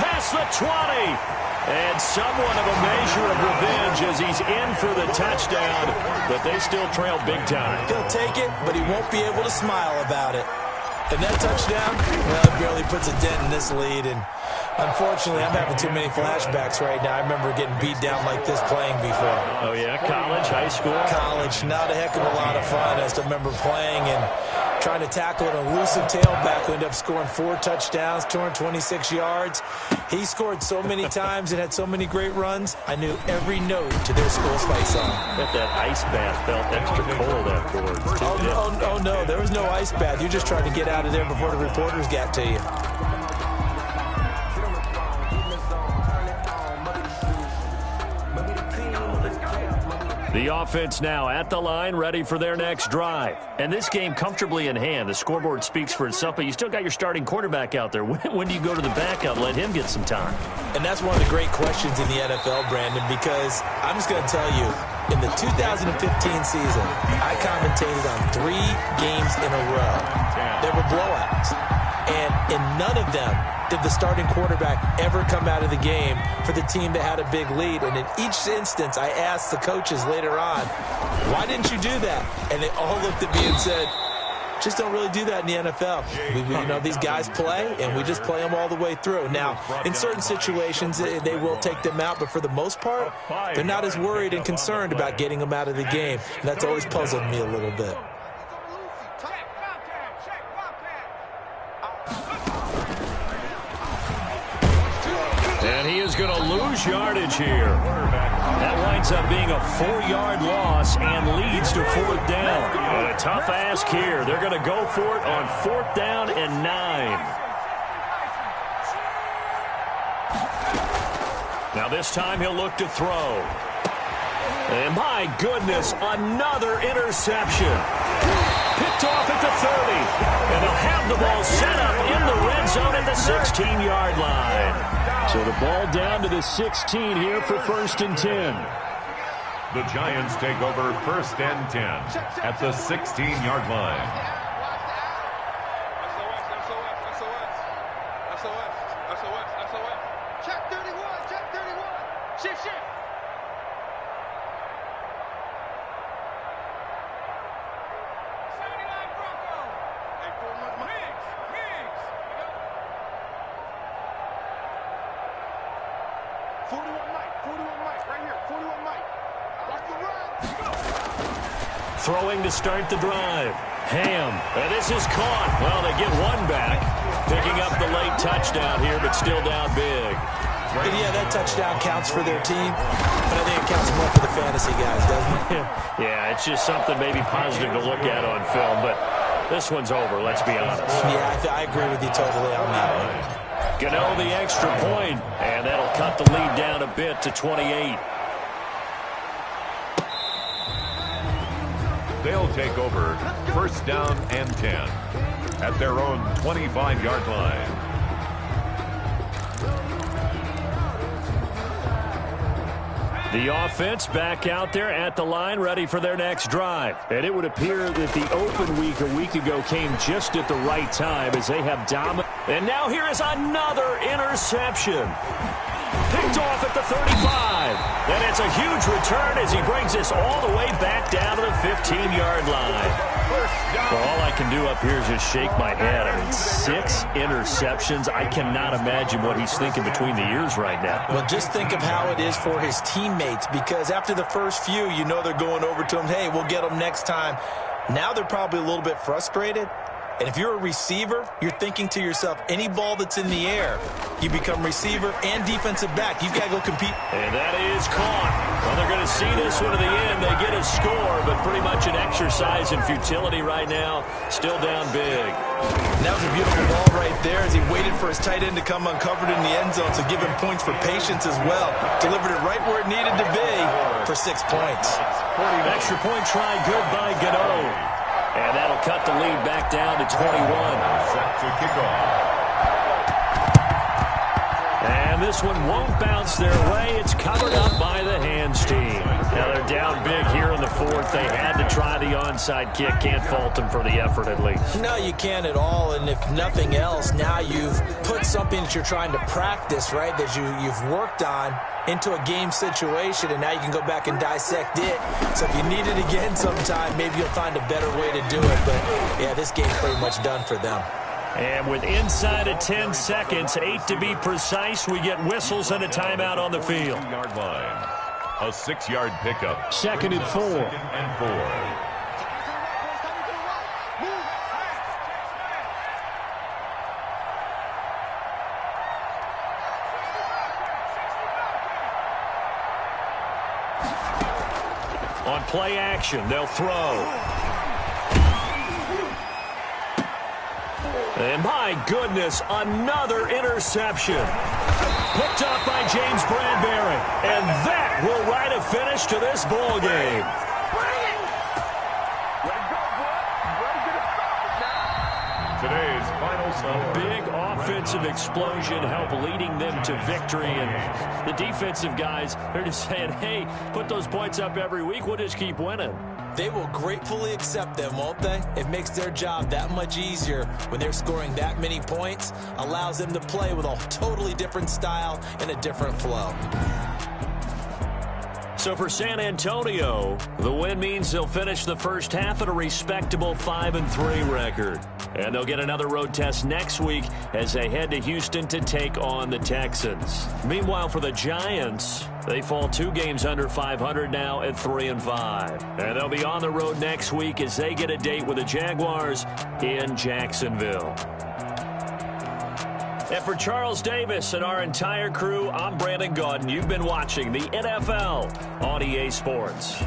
A: past the 20, and somewhat of a measure of revenge as he's in for the touchdown, but they still trail big time.
C: He'll take it, but he won't be able to smile about it. And that touchdown, well, it barely puts a dent in this lead, and unfortunately, I'm having too many flashbacks right now. I remember getting beat down like this playing before.
A: Oh, yeah? College, high school?
C: College. Not a heck of a lot of fun. I still remember playing and trying to tackle an elusive tailback who ended up scoring 4 touchdowns, 226 yards. He scored so many times and had so many great runs, I knew every note to their school's fight song.
A: Bet that ice bath felt extra cold afterwards.
C: Oh, no, there was no ice bath. You just tried to get out of there before the reporters got to you.
A: The offense now at the line, ready for their next drive. And this game comfortably in hand. The scoreboard speaks for itself, but you still got your starting quarterback out there. When do you go to the backup, let him get some time?
C: And that's one of the great questions in the NFL, Brandon, because I'm just going to tell you, in the 2015 season, I commentated on 3 games in a row. There were blowouts. And in none of them did the starting quarterback ever come out of the game for the team that had a big lead. And in each instance, I asked the coaches later on, why didn't you do that? And they all looked at me and said, just don't really do that in the NFL. These guys play, and we just play them all the way through. Now, in certain situations, they will take them out, but for the most part, they're not as worried and concerned about getting them out of the game. And that's always puzzled me a little bit.
A: And he is going to lose yardage here. That winds up being a 4-yard loss and leads to 4th down. And a tough ask here. They're going to go for it on 4th down and 9. Now this time he'll look to throw. And my goodness, another interception. Picked off at the 30. And they'll have the ball set up in the red zone at the 16-yard line. So the ball down to the 16 here for 1st and 10.
B: The Giants take over 1st and 10 at the 16-yard line.
D: Check 31, check 31. Shift.
A: Throwing to start the drive. Ham. And this is caught. Well, they get one back. Picking up the late touchdown here, but still down big.
C: And yeah, that touchdown counts for their team, but I think it counts more for the fantasy guys, doesn't it?
A: Yeah, it's just something maybe positive to look at on film, but this one's over, let's be honest.
C: Yeah, I agree with you totally on that one.
A: Gano the extra point, and that'll cut the lead down a bit to 28.
B: They'll take over 1st down and 10 at their own 25-yard line.
A: The offense back out there at the line, ready for their next drive. And it would appear that the open week a week ago came just at the right time as they have dominated. And now here is another interception. Picked off at the 35. And it's a huge return as he brings this all the way back down to the 15-yard line. Well, all I can do up here is just shake my head. I mean, 6 interceptions. I cannot imagine what he's thinking between the ears right now.
C: Well, just think of how it is for his teammates, because after the first few, you know they're going over to him, hey, we'll get them next time. Now they're probably a little bit frustrated. And if you're a receiver, you're thinking to yourself, any ball that's in the air, you become receiver and defensive back. You've got to go compete.
A: And that is caught. Well, they're going to see this one to the end. They get a score, but pretty much an exercise in futility right now. Still down big.
C: And that was a beautiful ball right there as he waited for his tight end to come uncovered in the end zone to give him points for patience as well. Delivered it right where it needed to be for 6 points.
A: Extra point try good by Gano. And that'll cut the lead back down to 21.
B: Set to kick off.
A: And this one won't bounce their way. It's covered up by the hands team. Now they're down big here in the fourth. They had to try the onside kick. Can't fault them for the effort at least.
C: No, you can't at all. And if nothing else, now you've put something that you're trying to practice, right, that you've worked on into a game situation, and now you can go back and dissect it. So if you need it again sometime, maybe you'll find a better way to do it. But, yeah, this game's pretty much done for them.
A: And with inside of 10 seconds, 8 to be precise, we get whistles and a timeout on the field.
B: 2-yard line. A 6-yard pickup.
A: Second and 4.
B: Second and 4.
A: On play action, they'll throw. And my goodness, another interception. Picked up by James Bradbury. And that will write a finish to this ball game.
B: Today's final score.
A: Big offensive explosion help leading them to victory. And the defensive guys, they're just saying, hey, put those points up every week. We'll just keep winning.
C: They will gratefully accept them, won't they? It makes their job that much easier when they're scoring that many points. Allows them to play with a totally different style and a different flow.
A: So for San Antonio, the win means they'll finish the first half at a respectable 5-3 record. And they'll get another road test next week as they head to Houston to take on the Texans. Meanwhile, for the Giants, they fall 2 games under 500 now at 3-5. And they'll be on the road next week as they get a date with the Jaguars in Jacksonville. And for Charles Davis and our entire crew, I'm Brandon Gaudin. You've been watching the NFL on EA Sports.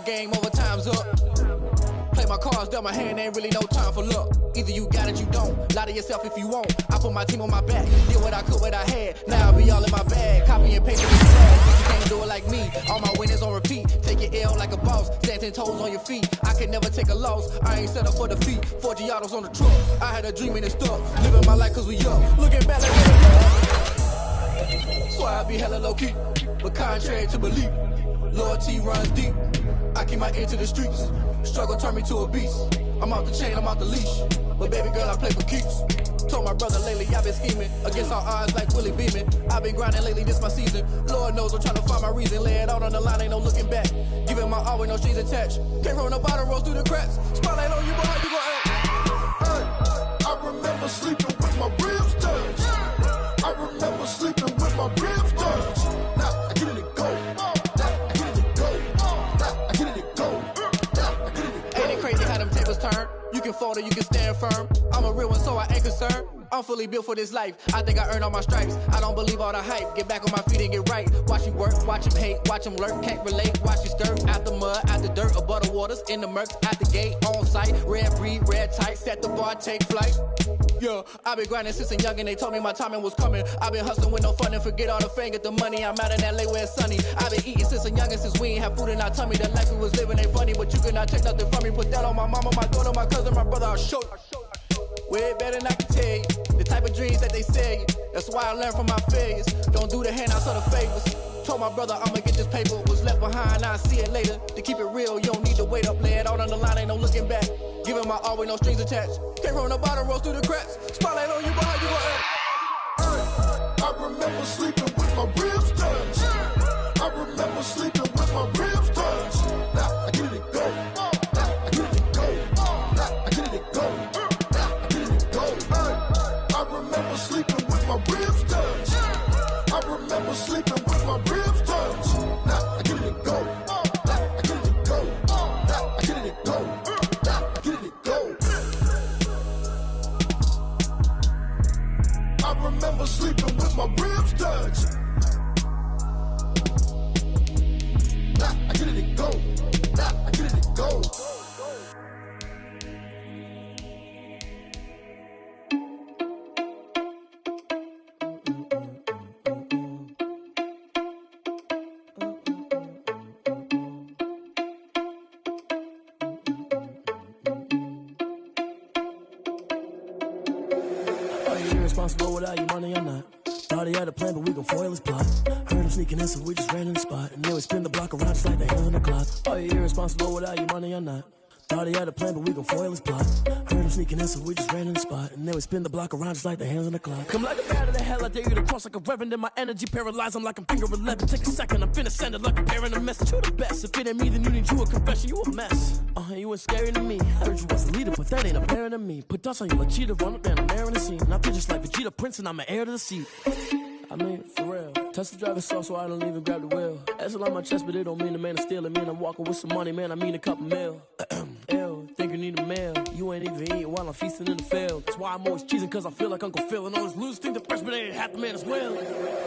F: Game over, time's up. Play my cards, dealt my hand, ain't really no time for luck. Either you got it, you don't. Lie to yourself if you won't. I put my team on my back, did what I could, what I had. Now I be all in my bag, copy and paste it in swag. But you can't do it like me. All my winners on repeat. Take your L like a boss, stand 10 toes on your feet. I can never take a loss. I ain't set up for defeat. 4 Giottos on the truck. I had a dream and it stuck. Living my life cause we young. Looking back like so I be hella low key, but contrary to belief, loyalty runs deep. I keep my ear to the streets. Struggle turned me to a beast. I'm off the chain, I'm off the leash. But baby girl, I play for keeps. Told my brother lately I've been scheming against all odds like Willie Beeman. I've been grinding lately, this my season. Lord knows I'm trying to find my reason. Lay it out on the line, ain't no looking back. Giving my all with no strings attached. Came from the bottom, rose through the cracks. Spotlight on you, boy, how you gon' act?
G: I remember sleeping with my ribs touched. I remember sleeping with my ribs touched. Now I get it and go.
F: Ain't it crazy how them tables turn? You can fold or you can stand firm. I'm a real one, so I ain't concerned. I'm fully built for this life. I think I earned all my stripes. I don't believe all the hype. Get back on my feet and get right. Watch you work, watch him hate, watch him lurk. Can't relate, watch you skirt. Out the mud, out the dirt, above the waters, in the murks, at the gate, on site. Red breed, red tight, set the bar, take flight. Yeah, I've been grinding since a youngin'. They told me my timing was coming. I've been hustling with no fun and forget all the fame, get the money. I'm out in LA where it's sunny. I've been eating since a youngin', since we ain't have food in our tummy. The life we was living ain't funny, but you cannot take nothing from me. Put that on my mama, my daughter, my cousin, my brother, I'll show you. Way better than I can tell you. The type of dreams that they sell you. That's why I learned from my failures. Don't do the handouts or the favors. Told my brother I'ma get this paper. Was left behind, I'll see it later. To keep it real, you don't need to wait up. Lay it out on the line, ain't no looking back. Giving my all with no strings attached. Came from the bottom, rose through the cracks. Spotlight on you, but how you gon' act?
G: I remember sleeping with my ribs touched. I remember sleeping with my ribs touched. Now I get it go. Now I get it go. Now I get it go. Now I get it go. I remember sleeping with my ribs touched. I remember sleeping with my ribs touched. Now I get it go. Now I get it go. Now I get it go. Now I get it go. I remember sleeping with my ribs touched. Now I get it go. Now I get it go.
H: Irresponsible without your money or not. Thought he had a plan, but we gon' foil his plot. Heard him sneaking in, so we just ran in the spot. And then we spin the block around just like the hands on the clock. Are you irresponsible without your money or not? Thought he had a plan, but we gon' foil his plot. Heard him sneaking in, so we just ran in the spot. And then we spin the block around just like the hands on the clock. Come like a bat of the hell, I dare you to cross like a reverend. And my energy paralyzed, I'm like I'm finger 11. Take a second, I'm finna send it like a parent a message. You the best, if it ain't me, then you need you a confession. You a mess, you ain't scary to me. Heard you was a leader, but that ain't apparent to me. Put dust on you like cheetah, run up and I'm airing the scene. And I feel just like Vegeta Prince and I'm an heir to the seat. I mean, for real. Touch the driver's soft so I don't even grab the wheel. That's on my chest, but it don't mean the man is stealing. Man, I'm walking with some money, man, I mean a couple mil. Ew, think you need a meal. You ain't even eating while I'm feasting in the field. That's why I'm always cheesing, cause I feel like Uncle Phil. And all those losers think the freshman ain't half the man as well.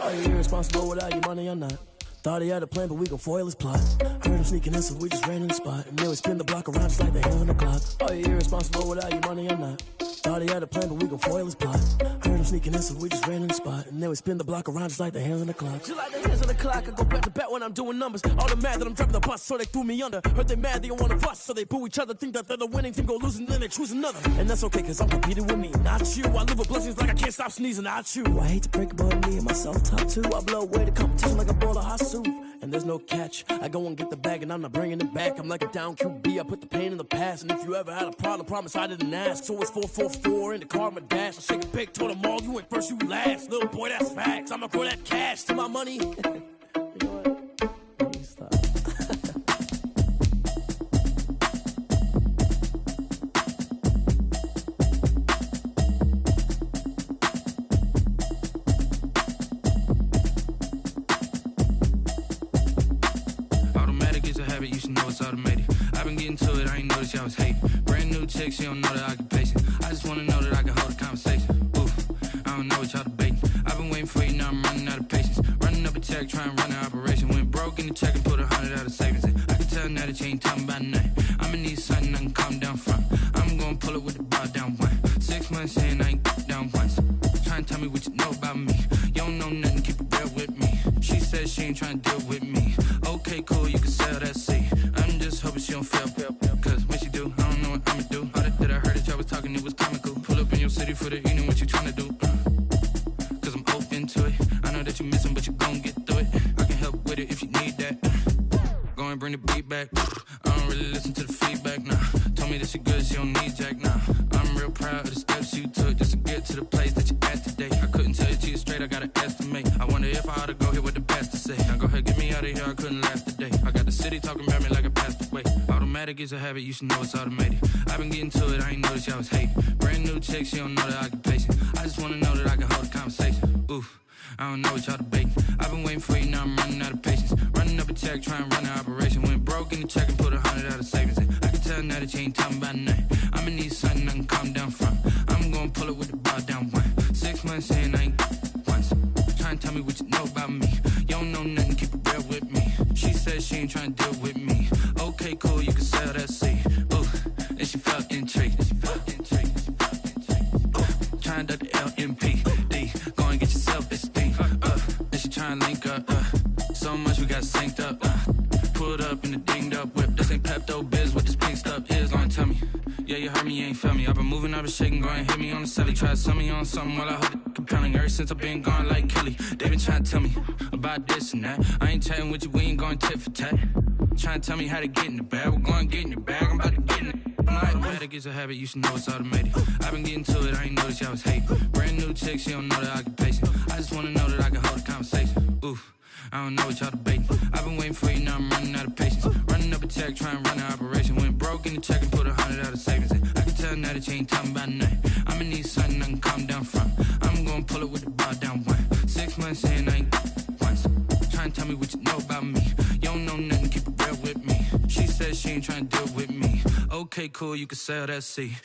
H: Are you irresponsible without your money or not? Thought he had a plan, but we gon' foil his plot. Heard him sneaking in, so we just ran in the spot. And then we spin the block around just like the hands on the clock. Are you irresponsible without your money or not? Thought he had a plan, but we gon' foil his plot. Heard him sneaking in, so we just ran in the spot. And then we spin the block around just like the hands on the clock. Just like the hands on the clock, I go back to back when I'm doing numbers. All the mad that I'm driving the bus, so they threw me under. Heard they mad, they don't wanna bust, so they boo each other. Think that they're the winning team, go losing, then they choose another. And that's okay, cause I'm competing with me, not you. I live with blessings like I can't stop sneezing, not you. I hate to break it, but me and myself top two. I blow away the competition like a bowl of hot soup. And there's no catch. I go and get the bag and I'm not bringing it back. I'm like a down QB, I put the pain in the past. And if you ever had a problem, promise I didn't ask. So it's 444 in the car, my dash. I shake a big, told them all, you ain't first, you last. Little boy, that's facts. I'ma grow that cash to my money. You know what? Let me stop.
I: You should know it's automated. I've been getting to it, I ain't noticed y'all was hating. Brand new chick, she don't know the occupation. I just wanna know that I can hold a conversation. Oof, I don't know what y'all debating. I've been waiting for you, now I'm running out of patience. Running up a check, trying to run an operation. Went broke in the check and put 100 out of savings in. I can tell now that you ain't talking about nothing. I'ma need something I can calm down from. I'm gonna pull it with the bar down one. 6 months in, I ain't down once. Trying to tell me what you know about me. You don't know nothing, keep it real with me. She said she ain't trying to deal with me. Okay, cool, you can sell that seat. I'm just hoping she don't fail. Cause when she do, I don't know what I'ma do. All that I heard that y'all was talking, it was comical. Pull up in your city for the evening, what you tryna do? Cause I'm open to it. I know that you missing, but you gon' get through it. I can help with it if you need that. Go and bring the beat back. I don't really listen to the feedback, nah. Told me that she good, she don't need Jack, nah. I'm real proud of the steps you took just to get to the place that you at today. I couldn't tell you to you straight, I gotta estimate. I wonder if I ought to go here with the best to say. Now go ahead, get me out of here, I couldn't last today. I got the city talking about me like I passed away. Automatic is a habit, you should know it's automated. I've been getting to it, I ain't noticed y'all was hating. Brand new chick, she don't know the occupation. I just wanna know that I can hold a conversation. Oof, I don't know what y'all debating. I've been waiting for you, now I'm running out of patience. Running up a check, trying to run an operation. Went broke in the check and put 100 out of savings in. I can tell now that you ain't talking about nothing. I'ma need something I can calm down from. I'm gonna pull it with the ball down one. 6 months in, I ain't once. Trying to tell me what you know about me. You don't know nothing, keep it real with me. She said she ain't trying to deal with me. Okay, cool, you can sell that seed. Ooh, and she felt intrigued. Trying to the LMPD. Go and get yourself esteem. And she trying to link up. So much we got synced up. Pulled up in the dinged up whip. This ain't Pepto Biz, what this pink stuff is. Long tell me. Yeah, you heard me, you ain't felt me. I've been moving, I've been shaking, go and hit me on the celly. Try to sell me on something while I hold it compelling. Ever since I've been gone like Kelly, they been trying to tell me about this and that. I ain't chatting with you, we ain't going tit for tat. Trying to tell me how to get in the bag. We're going to get in the bag, I'm about to get in it. I'm automatic, it's a habit, you should know it's automated. I've been getting to it, I ain't noticed y'all was hating. Brand new chick, she don't know the occupation. I just wanna know that I can hold a conversation. Oof, I don't know what y'all debating. I've been waiting for you, now I'm running out of patience. Running up a check, trying to run an operation. Went broke in the check and put 100 out of savings in. I can tell now that you ain't talking about nothing. I'ma need something I can calm down from. I'm gonna pull it with the ball down one. 6 months in, I ain't once. Trying to tell me what you know about me. You don't know nothing, keep it real with me. She said she ain't trying to deal with me. Okay, cool, you can sell that seed.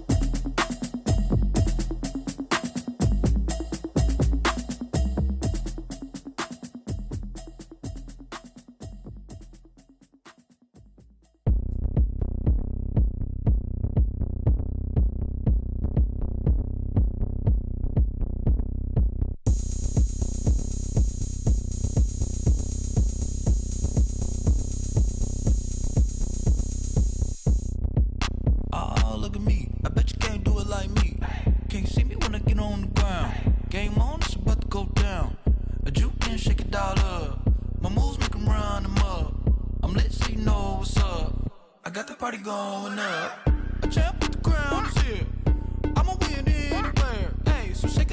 I: Go ahead, touch down like that. Go ahead, touch down like that. Go ahead,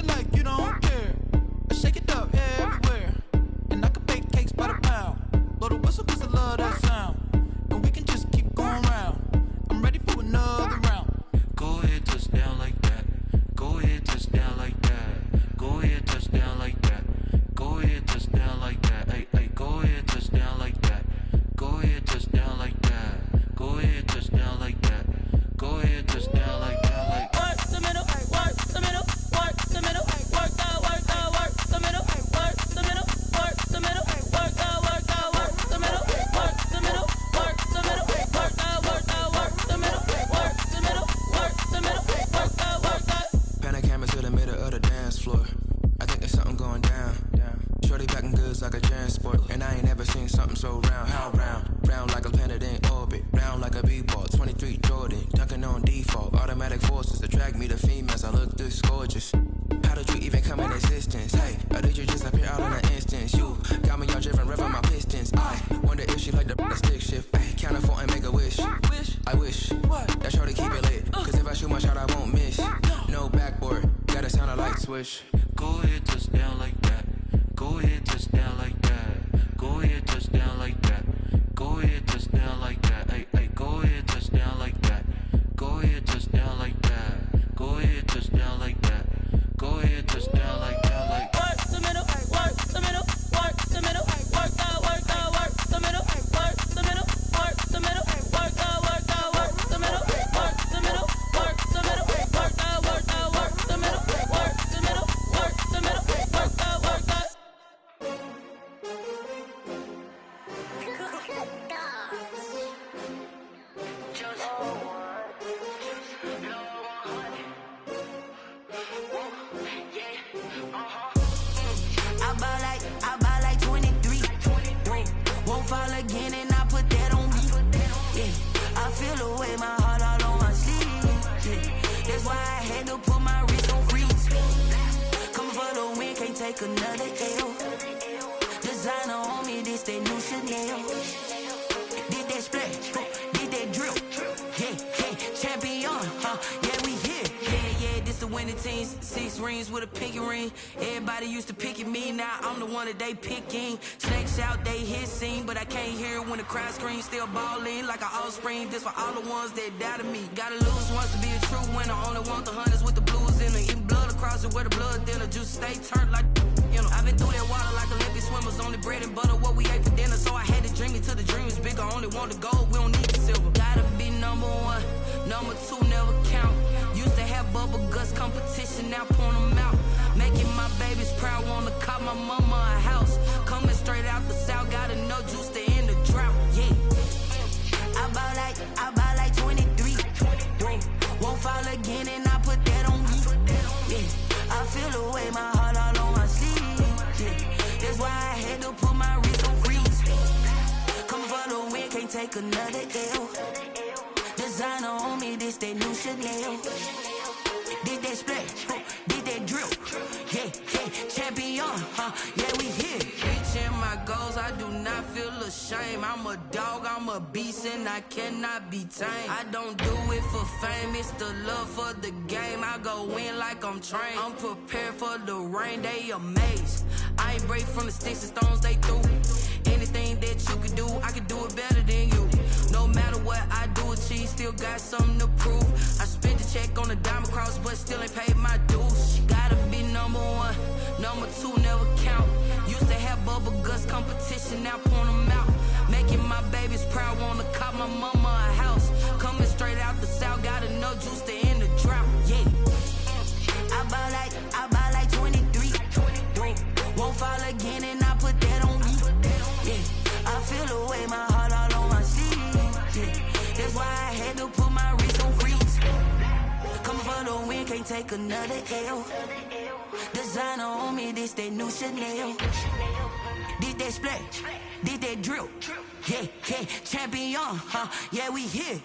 I: touch down like that. Go ahead, touch down like that. Hey, hey, go ahead, touch down like that. Go ahead, touch down like that. Go ahead, touch down like that. Go ahead, touch down like that. Like work the middle, work the middle, work the middle, work the middle, work the middle, work the middle, work the middle, work the middle, work the middle, work the middle, work the middle, work the middle, work the middle, work the. I buy like 23. Won't fall again and I put that on me. Yeah, I feel the way, my heart all on my sleeve. Yeah, that's why I had to put my wrist on freeze. Come for the win, can't take another L. Designer on me, this that new Chanel. Did that splash, did that drill. Yeah, champion, yeah, we here. Yeah, this the winning team. 6 rings with a pinky ring. Everybody used to pick at me, now I'm the one that they picking. Snakes out, they hit scene, but I can't hear it when the crowd screams. Still balling like an offspring. This for all the ones that doubted me. Gotta lose once to be a true winner. Only want the hunters with the blues in it. Eating blood across it where the blood then the juice stay turned like. I've been through that water like Olympic swimmers. Only bread and butter, what we ate for dinner. So I had to dream it till the dream is bigger. Only want the gold, we don't need the silver. Gotta be number one, number two never count. Used to have bubble guts competition, now point them out. Making my babies proud, wanna cop my mama a house. Coming straight out the south, got enough juice to end the drought. Yeah, I buy like 23. Won't fall again, and I put that on me. Yeah, I feel the way, my heart all on my sleeve. Yeah, that's why I had to put my wrist on freeze. Coming for the win, can't take another L. Designer on me, this that new Chanel. Did that splash, did that drill. Yeah, champion, yeah, we here. Reaching my goals, I do not feel ashamed. I'm a dog, I'm a beast, and I cannot be tamed. I don't do it for fame, it's the love for the game. I go in like I'm trained. I'm prepared for the rain, they amazed. I ain't break from the sticks and stones they threw. Anything that you could do, I could do it better than you. No matter what I do, achieve, still got something to prove. I spent the check on the diamond cross, but still ain't paid my dues. Gotta be number one, number two never count. Used to have bubble guts competition, now point them out. Making my babies proud, wanna cop my mama a house. Coming straight out the south, got enough juice to end the drought. Yeah, I buy like 23. Won't fall again, and I put that on me. Yeah, I feel the way, my heart all on my sleeve. Yeah, that's why I had to put my wrist on freeze. Coming for the win, can't take another L. Designer on me, this that new Chanel. Did that splash, did that drill. Yeah, champion, yeah, we here.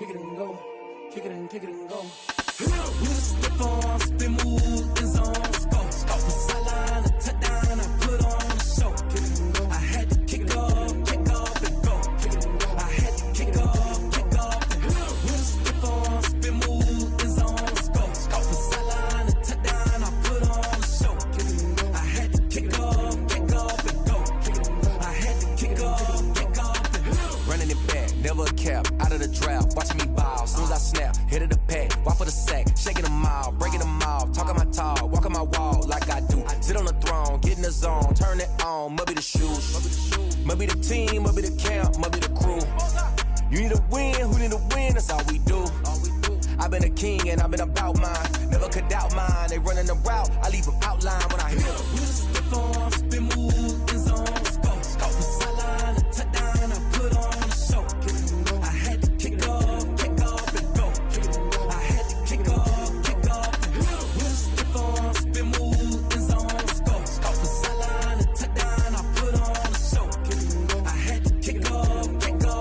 H: kick it and go, kick it and go. We just step on, spin, move, and zone, go. Off the sideline, a touchdown, I put on the show. Kick it and go. I had to kick off and go. Kick it and go. I had to kick off and go. We just step on, spin, move, and zone, go. Off the sideline, a touchdown, I put on the show. Kick it and go. I had to kick off and go. Kick it and go. I had to kick off and go.
J: Running it back, never a cap, out of the draft. the zone, turn it on, must be the shoes. Must be the team, must be the camp, must be the crew. You need a win, who need a win, that's all we do. I've been a king and I've been about mine. Never could doubt mine. They running the route, I leave them outline when I hit them.
H: We just step on, spin, move, in zone, let's go. The sideline, a touchdown, I put on a show. I had to kick off and go. I had to kick off and go. We just step on, spin, move, in zone, let's go. The sideline, a touchdown, I put on a show. I had to kick off and go.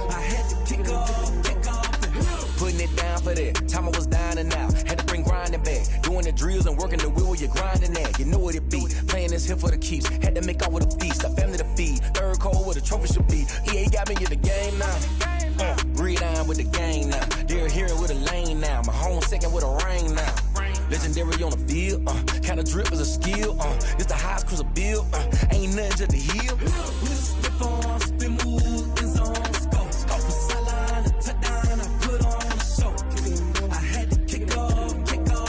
H: I had to kick off and go.
J: Putting it down for that. Time I was down and out. Had to bring grinding back. Doing the drills and working the wheel, you're grinding that. You know what it be. Playing this here for the keeps. Had to make off with a feast. A family to feed. Third cold where the trophy should be. EA got me in the game now. Breed on with the game now. They're here with a lane now. My home second with a ring now. Legendary on the field. Kind of drip is a skill. It's the highest cruiser bill. Ain't nothing to the heel.
H: We just step on, spin, move, in zone, let's go. The sideline, a touchdown, I put on a show. I had to kick off and go.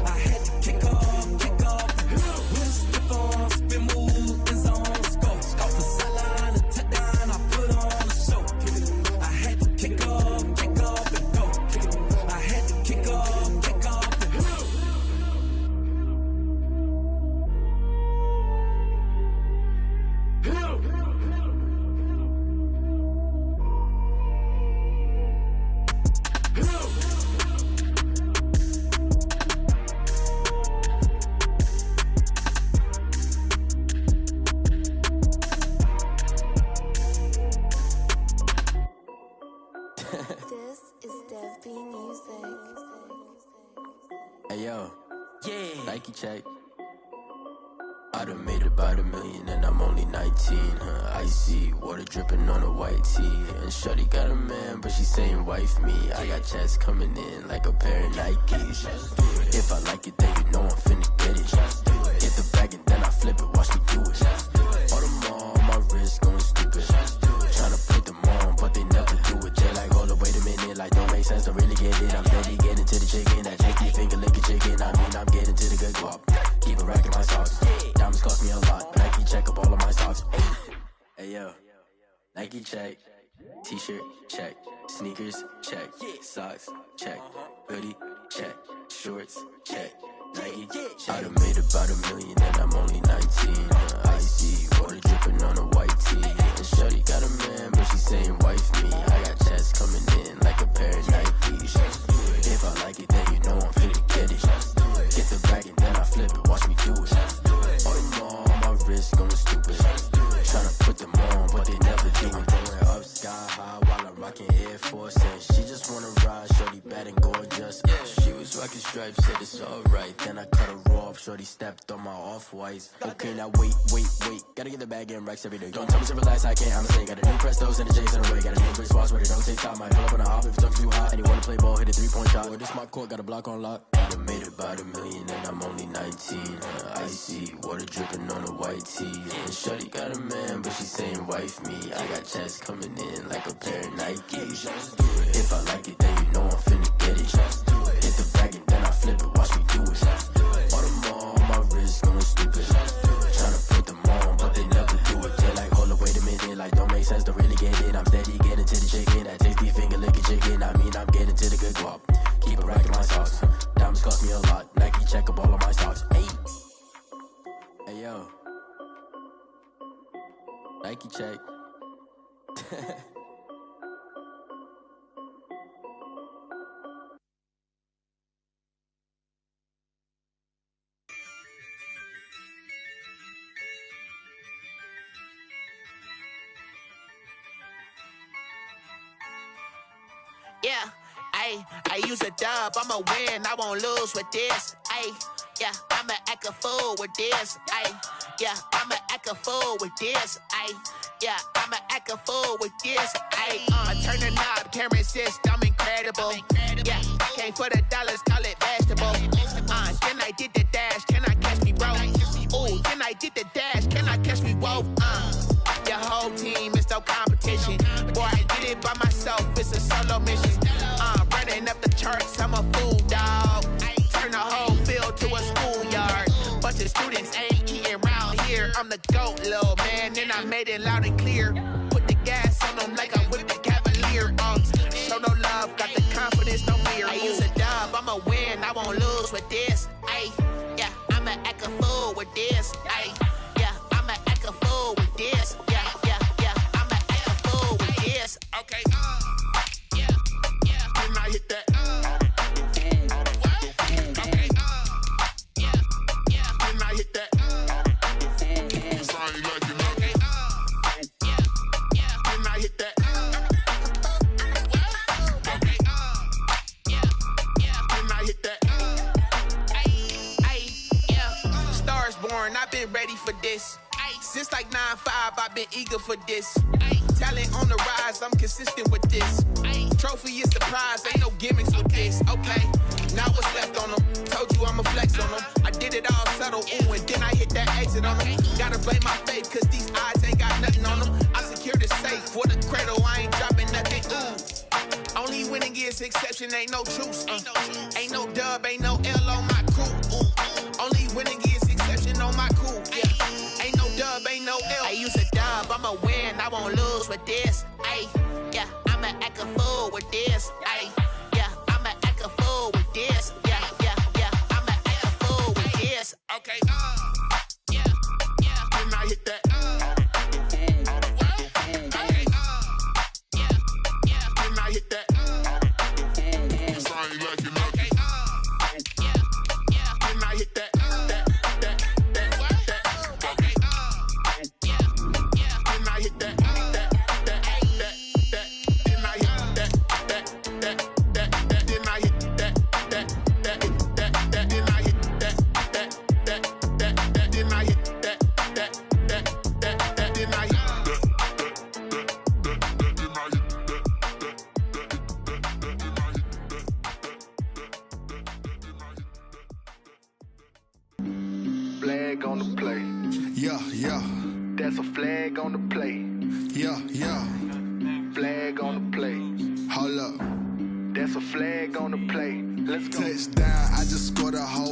H: I had to kick off and go. We just step on, spin, move, in zone, let's go. The sideline, a touchdown, I put on a show. I had to kick off and go. I had to kick off and go.
K: This is Dev B Music.
L: Hey yo, yeah. Nike check. I done made about $1 million and I'm only 19. Icy water dripping on a white tee. And shorty got a man, but she saying wife me. I got chats coming in like a pair of Nikes. If I like it, then you know I'm finna get it. Get the bag and then I flip it, watch me do it. All them on my wrist going stupid. Tryna put them on, but they never do it. They like, hold up, wait a minute, like don't make sense, don't really get it. I'm steady getting to the chicken, that tasty finger licking chicken. I mean, I'm getting to the good guap. Keep a rack in my socks. Diamonds cost me a lot. Nike check up all of my socks. Hey yo, Nike check. T-shirt check. Sneakers check. Socks check. Hoodie check. Shorts check. Nike. I done made about $1 million and I'm only 19. Icy water dripping on a white tee. And shorty got a man, but she saying wife me. I got chats coming in like a pair of Nikes. If I like it, then you know I'm finna get it. Get the bag and then I flip it, watch me do it. All them on my wrist going stupid. Tryna put them on, but they never do it. Going up sky high while I'm rocking Air Force. And she just wanna ride, shorty bad and gorgeous. She was rocking stripes, said it's alright. Then I cut her off, shorty stepped on my off-whites. Okay, now wait. Gotta get the bag and racks every day. Don't tell me to relax, I can't, I'm saying. Got a new Prestos and a J's in a way. Got a new Chris Boss, but it don't take time. I pull up on a hop if it's up too hot. And you wanna play ball, hit a 3-point shot. Or this my court, got a block on lock. I done made about $1 million and I'm only 19. Icy water dripping on a white tee. And shorty got a man, but she saying wife me. I got chats coming in like a pair of Nikes. If I like it, then you know I'm finna get it. Hit the bag and then I flip it, watch me do it. All them on my wrist going stupid. Tryna put them on, but they never do it. They like, hold up, wait a minute, like don't make sense, don't really get it. I'm steady getting to the chicken, that tasty finger licking chicken. I mean, I'm getting to the good guap. Keep a rack in my socks. Diamonds cost me a lot. Nike check up all of my stocks. Hey yo, Nike check.
M: Yeah, I use a dub, I'ma win, I won't lose with this. Yeah, I'ma act a fool with this. Yeah, I'ma act a fool with this. Yeah, I'ma act a fool with this. I turn the knob, can't resist, I'm incredible. Yeah, came for the dollars, call it vegetable. Then I did the dash, can I catch me, bro? Ooh, then I did the dash, can I catch me, whoa? Your whole team is no competition. Boy, I did it by myself, it's a solo mission. Running up the charts, I'm a fool, dog. Turn the whole field to a schoolyard. Bunch of the students ain't eating round here. I'm the GOAT, little man, and I made it loud and clear. Put the gas on them like I'm with the Cavalier. Show no love, got the confidence, no fear. I use a dub, I'ma win, I won't lose with this. Ay, yeah, I'ma act a fool with this. Ay, yeah, I'ma act a fool with this. Yeah, yeah, yeah, I'ma act a fool with this. Okay, yeah, yeah, then I hit that. I've been ready for this. Since like 9-5, I've been eager for this. Talent on the rise, I'm consistent with this. Trophy is the prize, ain't no gimmicks with this. Okay, now what's left on them? Told you I'ma flex on them. I did it all subtle, ooh, and then I hit that exit on them. Gotta blame my faith, cause these eyes ain't got nothing on them. I secured the safe for the cradle, I ain't dropping nothing, ooh. Only winning is exception, ain't no truce. Ain't no dub, ain't no L on my crew. Ooh. Only winning is exception on my crew. Yeah. Ain't no dub, ain't no L. I use a dub, I'ma win, I won't lose with this. Ay, yeah, I'ma act a fool with this. Ay, yeah, I'ma act a fool with this. Yeah, yeah, yeah, I'ma act a fool with this. Okay, yeah, yeah, then I hit that. Okay, yeah, yeah, then I hit that.
N: Flag on the play. Yeah, yeah. That's a flag on the play. Yeah, yeah. Flag on the play. Hold up. That's a flag on the play. Let's go. Touchdown, I just scored a whole